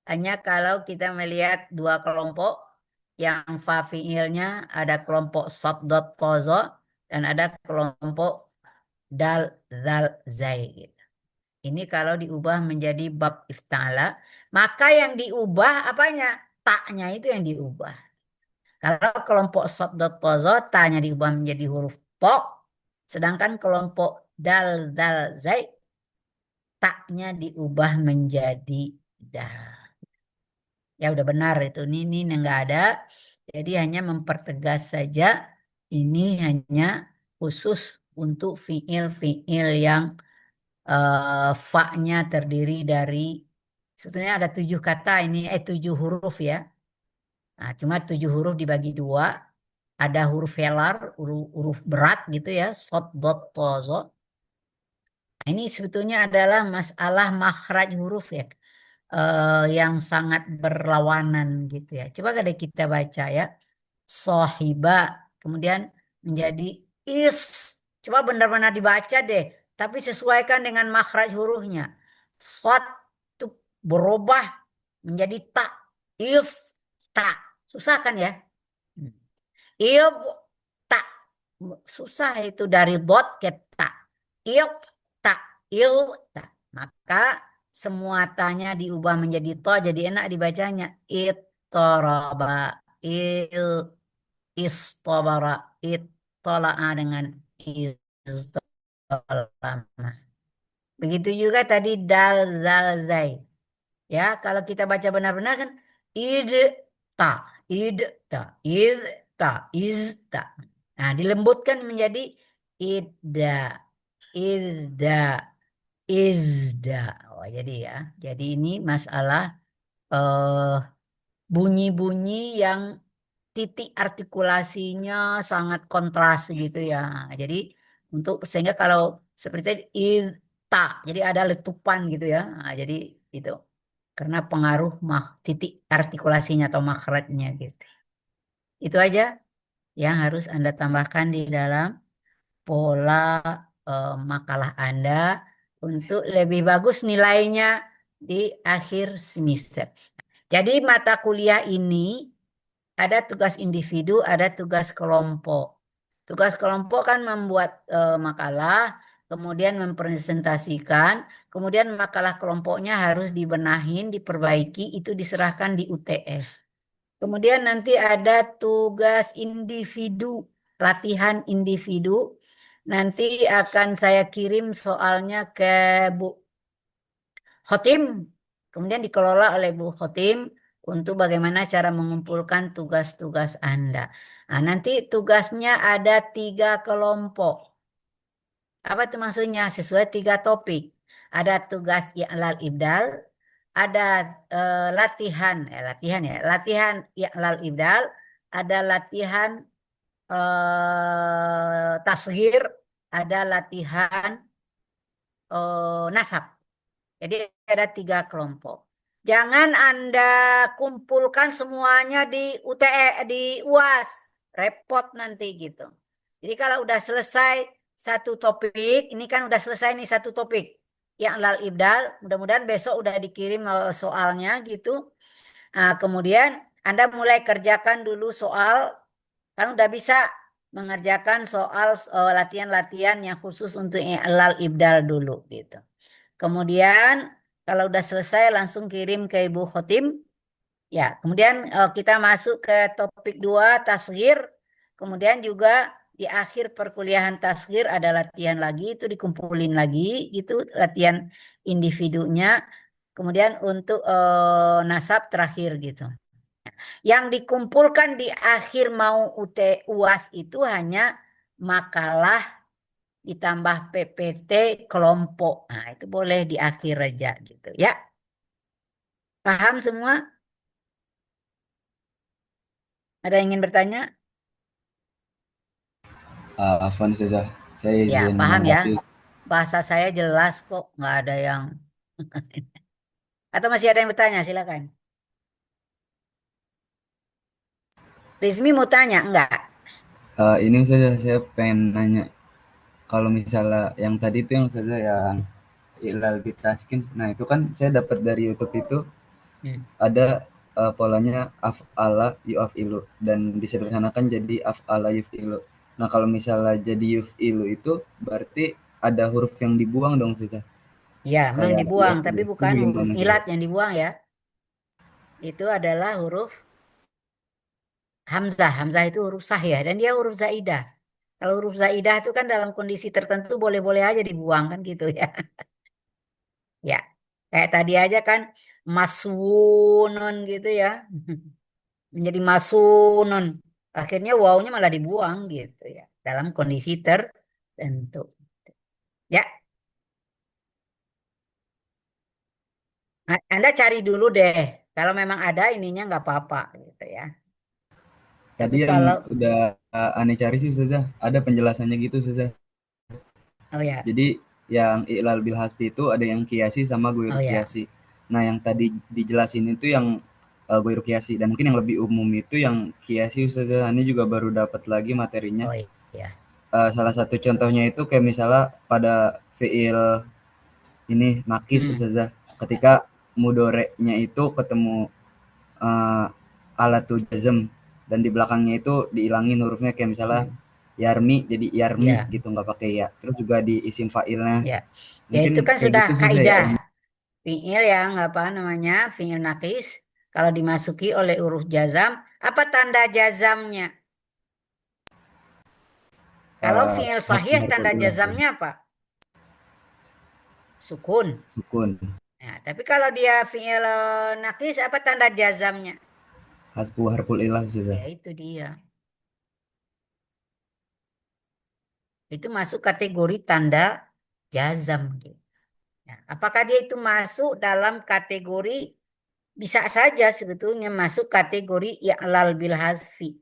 [SPEAKER 5] Hanya kalau kita melihat dua kelompok yang fa fiilnya ada kelompok sod dot kozo dan ada kelompok dal zal zai gitu. Ini kalau diubah menjadi bab ifta'ala, maka yang diubah apanya? Taknya itu yang diubah. Kalau kelompok sod dot kozo, taknya diubah menjadi huruf to, sedangkan kelompok dal zal zai taknya diubah menjadi dal. Ya udah benar itu. Ini nggak ada. Jadi hanya mempertegas saja. Ini hanya khusus untuk fiil-fiil yang fa-nya terdiri dari sebetulnya ada 7 kata ini 7 huruf ya. Nah, cuma 7 huruf dibagi dua. Ada huruf velar, huruf berat gitu ya. Sod, dot, tozo. Ini sebetulnya adalah masalah makhraj huruf ya. Yang sangat berlawanan gitu ya. Coba kada kita baca ya. Sohiba kemudian menjadi is. Coba benar-benar dibaca deh. Tapi sesuaikan dengan makhraj hurufnya. Sod itu berubah menjadi tak. Is tak. Susah kan ya? Il tak. susah itu dari dot ke ta. Il ta, il ta. Maka semua tanya diubah menjadi to, jadi enak dibacanya. Ittoroba, il istobara, ittola'a dengan istolama. Begitu juga tadi dal, zal, zai. Ya, kalau kita baca benar-benar kan id ta, id ta, id ta, iz ta. Nah, dilembutkan menjadi idda, idda, izda. Oh, jadi ya. Jadi ini masalah bunyi-bunyi yang titik artikulasinya sangat kontras gitu ya. Jadi sehingga kalau seperti tadi id jadi ada letupan gitu ya. Nah, jadi itu karena pengaruh titik artikulasinya atau makhrajnya gitu. Itu aja yang harus Anda tambahkan di dalam pola makalah Anda untuk lebih bagus nilainya di akhir semester. Jadi mata kuliah ini ada tugas individu, ada tugas kelompok. Tugas kelompok kan membuat makalah, kemudian mempresentasikan, kemudian makalah kelompoknya harus dibenahin, diperbaiki, itu diserahkan di UTS. Kemudian nanti ada tugas individu, latihan individu. Nanti akan saya kirim soalnya ke Bu Khotim, kemudian dikelola oleh Bu Khotim untuk bagaimana cara mengumpulkan tugas-tugas Anda. Nah, nanti tugasnya ada 3 kelompok. Apa itu maksudnya? Sesuai 3 topik. Ada tugas i'lal ibdal, ada latihan i'lal ibdal, ada latihan tasghir, ada latihan nasab. Jadi ada 3 kelompok. Jangan Anda kumpulkan semuanya di di UAS. Repot nanti gitu. Jadi kalau udah selesai satu topik, ini kan udah selesai nih satu topik. Yang lal ibdal, mudah-mudahan besok udah dikirim soalnya gitu. Nah, kemudian Anda mulai kerjakan dulu soal, kan udah bisa mengerjakan soal latihan-latihan yang khusus untuk lal ibdal dulu gitu. Kemudian kalau udah selesai langsung kirim ke Ibu Khotim. Ya, kemudian kita masuk ke topik 2 tasghir. Kemudian juga di akhir perkuliahan tasghir ada latihan lagi, itu dikumpulin lagi gitu, latihan individunya. Kemudian untuk nasab terakhir gitu. Yang dikumpulkan di akhir mau UAS itu hanya makalah ditambah PPT kelompok. Nah, itu boleh di akhir aja gitu ya. Paham semua? Ada yang ingin bertanya?
[SPEAKER 2] Afwan Ustazah, saya
[SPEAKER 5] Ya,
[SPEAKER 2] izin
[SPEAKER 5] paham ya.
[SPEAKER 2] menanggapi.
[SPEAKER 5] Bahasa saya jelas kok, nggak ada yang atau masih ada yang bertanya, silakan. Rizmi mau tanya enggak?
[SPEAKER 2] Ini Ustazah, saya pengen nanya, kalau misalnya yang tadi itu yang Ustazah yang ilal bitaskin, nah itu kan saya dapat dari YouTube itu ada polanya af'ala yu'afilu dan disederhanakan jadi af'ala yuf'ilu. Nah kalau misalnya jadi yuf'ilu itu berarti ada huruf yang dibuang dong Ustazah.
[SPEAKER 5] Ya, memang
[SPEAKER 2] Kayak
[SPEAKER 5] dibuang,
[SPEAKER 2] yu'afilu
[SPEAKER 5] tapi
[SPEAKER 2] itu
[SPEAKER 5] bukan huruf
[SPEAKER 2] gimana
[SPEAKER 5] ilat
[SPEAKER 2] Ustazah?
[SPEAKER 5] yang dibuang ya. Itu adalah huruf hamzah. Hamzah itu huruf sahih dan dia huruf zaidah. Kalau huruf zaidah itu kan dalam kondisi tertentu boleh-boleh aja dibuang kan gitu ya. Ya, kayak tadi aja kan maswunun gitu ya. Menjadi masunun. Akhirnya wawunya malah dibuang gitu ya. Dalam kondisi tertentu. Ya, Anda cari dulu deh. Kalau memang ada ininya nggak apa-apa gitu ya. Tapi
[SPEAKER 2] Tadi yang
[SPEAKER 5] kalau,
[SPEAKER 2] udah aneh cari sih Ustazah, ada penjelasannya gitu Ustazah.
[SPEAKER 5] oh ya,
[SPEAKER 2] Jadi yang iklal bil hasbi itu ada yang kiasi sama
[SPEAKER 5] oh
[SPEAKER 2] goiru
[SPEAKER 5] ya,
[SPEAKER 2] kiasi. Nah, yang tadi dijelasin itu yang goiru kiasi dan mungkin yang lebih umum itu yang kiasi Ustazah. Ini juga baru dapat lagi materinya.
[SPEAKER 5] oh ya.
[SPEAKER 2] Salah satu contohnya itu kayak misalnya pada fiil ini nakis Ustazah. Ketika mudorenya itu ketemu alatu jazm dan di belakangnya itu dihilangin hurufnya kayak misalnya Yarmi jadi Yarmi
[SPEAKER 5] Ya,
[SPEAKER 2] gitu, nggak pakai ya. Terus juga di isim fa'ilnya
[SPEAKER 5] ya. Ya
[SPEAKER 2] mungkin
[SPEAKER 5] itu kan
[SPEAKER 2] kayak
[SPEAKER 5] sudah
[SPEAKER 2] gitu sih saya
[SPEAKER 5] kaidah
[SPEAKER 2] yang
[SPEAKER 5] fiil yang apa namanya fiil nakis kalau dimasuki oleh huruf jazam apa tanda jazamnya? Kalau fiil
[SPEAKER 2] hasbi
[SPEAKER 5] sahih
[SPEAKER 2] harful
[SPEAKER 5] tanda
[SPEAKER 2] ilah ya.
[SPEAKER 5] jazamnya apa? Sukun.
[SPEAKER 2] Sukun.
[SPEAKER 5] Nah, tapi kalau dia fiil nakis apa tanda jazamnya?
[SPEAKER 2] Hasbu harful ilah Ustazah.
[SPEAKER 5] Ya itu dia. Itu masuk kategori tanda jazam gitu. Nah, apakah dia itu masuk dalam kategori bisa saja sebetulnya masuk kategori i'lal bil hazfi.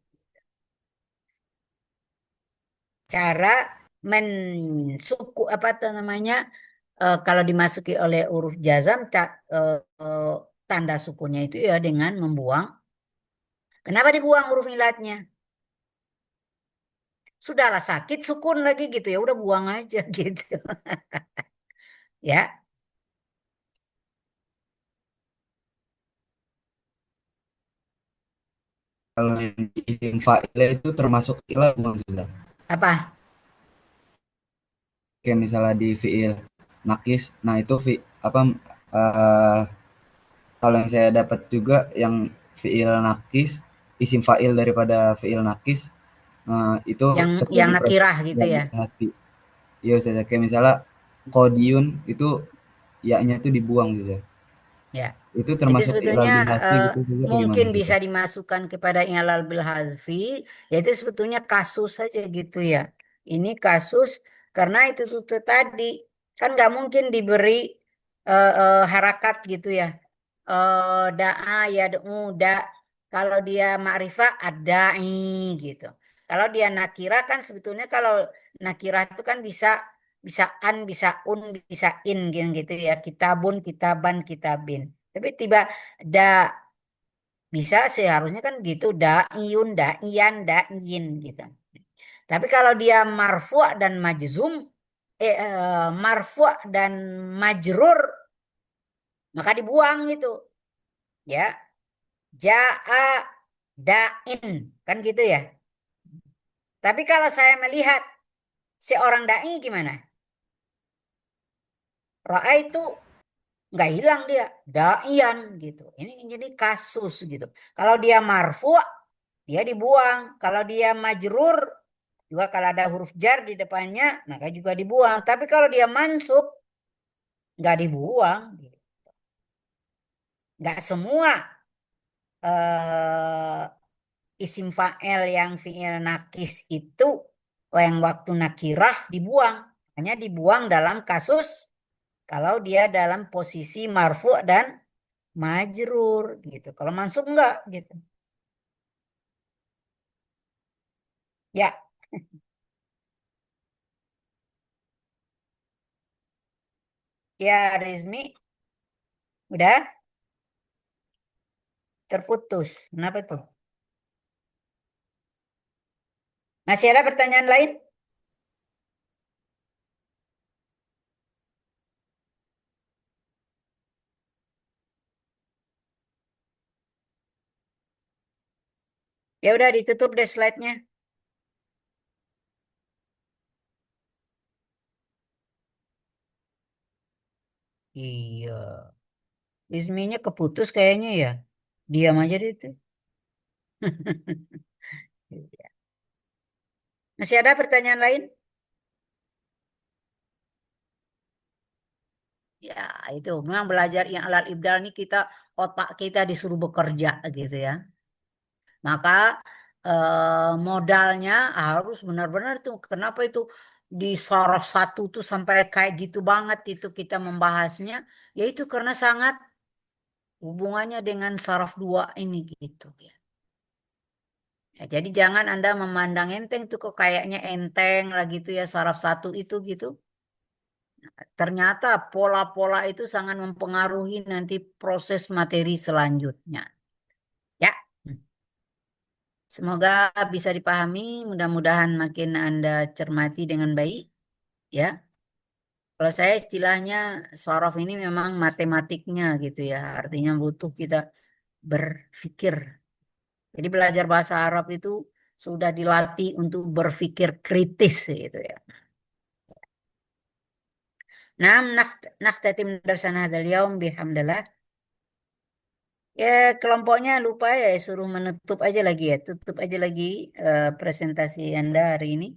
[SPEAKER 5] Cara mensuku apa tuh namanya kalau dimasuki oleh huruf jazam tanda sukunnya itu ya dengan membuang. Kenapa dibuang huruf ilatnya? Sudahlah sakit sukun lagi gitu ya udah buang aja gitu. Ya,
[SPEAKER 2] Kalau yang di isim fa'ilnya itu termasuk ilah bukan Ustazah?
[SPEAKER 5] apa?
[SPEAKER 2] Kayak misalnya di fiil nakis, nah itu apa eh, kalau yang saya dapat juga yang fiil nakis, isim fa'il daripada fiil nakis, itu
[SPEAKER 5] Yang
[SPEAKER 2] terjadi proses
[SPEAKER 5] nakirah gitu ya.
[SPEAKER 2] hasbi. Iya saya kayak misalnya kodiun itu ya-nya itu dibuang saja.
[SPEAKER 5] Ya.
[SPEAKER 2] Itu
[SPEAKER 5] Itu
[SPEAKER 2] termasuk
[SPEAKER 5] sebetulnya
[SPEAKER 2] ilal bil hasbi
[SPEAKER 5] eh,
[SPEAKER 2] gitu saja
[SPEAKER 5] mungkin
[SPEAKER 2] bagaimana
[SPEAKER 5] bisa
[SPEAKER 2] saja?
[SPEAKER 5] dimasukkan kepada i'lal bil hazfi, yaitu sebetulnya kasus saja gitu ya. Ini kasus karena itu tadi kan nggak mungkin diberi harakat gitu ya. Da'a ya da kalau dia ma'rifah adai gitu. Kalau dia nakira kan sebetulnya kalau nakira itu kan bisa bisa an, bisa un, bisa in gitu ya. Kitabun, kitaban, kitabin. Tapi tiba da bisa seharusnya kan gitu daiyun, daiyan, daiyin gitu. Tapi kalau dia marfu dan majzum marfu dan majrur maka dibuang gitu ya. Jaa dain kan gitu ya. Tapi kalau saya melihat seorang dai gimana? Ra'a itu nggak hilang dia daian gitu. Ini jadi kasus gitu. Kalau dia marfu dia dibuang. Kalau dia majrur juga kalau ada huruf jar di depannya maka juga dibuang. Tapi kalau dia mansub nggak dibuang. Gitu. Nggak semua eh, isim fa'il yang fi'il nakis itu yang waktu nakirah dibuang. Hanya dibuang dalam kasus kalau dia dalam posisi marfu dan majrur gitu. Kalau mansub enggak gitu. Ya, ya Rizmi, udah terputus. Kenapa tuh? Masih ada pertanyaan lain? Ya udah ditutup deh slide-nya. Iya, Rizminya keputus kayaknya ya. Diam aja deh itu. Masih ada pertanyaan lain? Ya, itu memang belajar yang alat ibdal ini kita otak kita disuruh bekerja gitu ya. Maka modalnya harus benar-benar tuh. Kenapa itu di sorof satu tuh sampai kayak gitu banget itu kita membahasnya? Yaitu karena sangat hubungannya dengan sorof dua ini gitu ya. Ya, jadi jangan Anda memandang enteng tuh kok kayaknya enteng lah gitu ya sorof satu itu gitu. Ternyata pola-pola itu sangat mempengaruhi nanti proses materi selanjutnya. Ya, semoga bisa dipahami. Mudah-mudahan makin Anda cermati dengan baik. Ya, kalau saya istilahnya sorof ini memang matematiknya gitu ya. Artinya butuh kita berpikir. Jadi belajar bahasa Arab itu sudah dilatih untuk berpikir kritis gitu ya. Nam naktatim darsana hadzal yaum bihamdillah. Ya kelompoknya lupa ya suruh menutup aja lagi ya, tutup aja lagi presentasi Anda hari ini.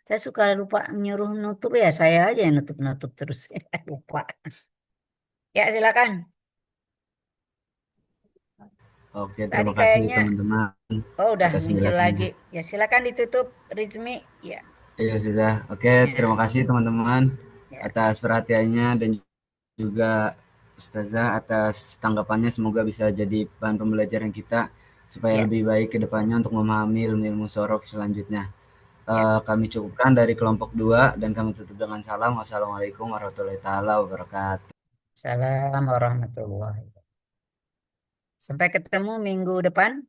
[SPEAKER 5] Saya suka lupa menyuruh menutup ya, saya aja yang nutup-nutup terus. Lupa. Ya silakan.
[SPEAKER 2] Oke,
[SPEAKER 5] Tadi
[SPEAKER 2] terima kasih
[SPEAKER 5] kayaknya
[SPEAKER 2] teman-teman
[SPEAKER 5] udah
[SPEAKER 2] atas
[SPEAKER 5] muncul lagi.
[SPEAKER 2] penjelasannya.
[SPEAKER 5] Ya silakan ditutup Rizmi. Ya.
[SPEAKER 2] Iya, Ustazah. Oke, terima
[SPEAKER 5] Ya.
[SPEAKER 2] kasih teman-teman
[SPEAKER 5] Ya.
[SPEAKER 2] atas perhatiannya dan juga Ustazah atas tanggapannya. Semoga bisa jadi bahan pembelajaran kita supaya
[SPEAKER 5] Ya.
[SPEAKER 2] lebih baik ke depannya untuk memahami ilmu-ilmu sorof selanjutnya.
[SPEAKER 5] Ya.
[SPEAKER 2] Kami cukupkan dari kelompok 2 dan kami tutup dengan salam. Wassalamualaikum warahmatullahi taala wabarakatuh.
[SPEAKER 5] Salam warahmatullahi wabarakatuh. Sampai ketemu minggu depan.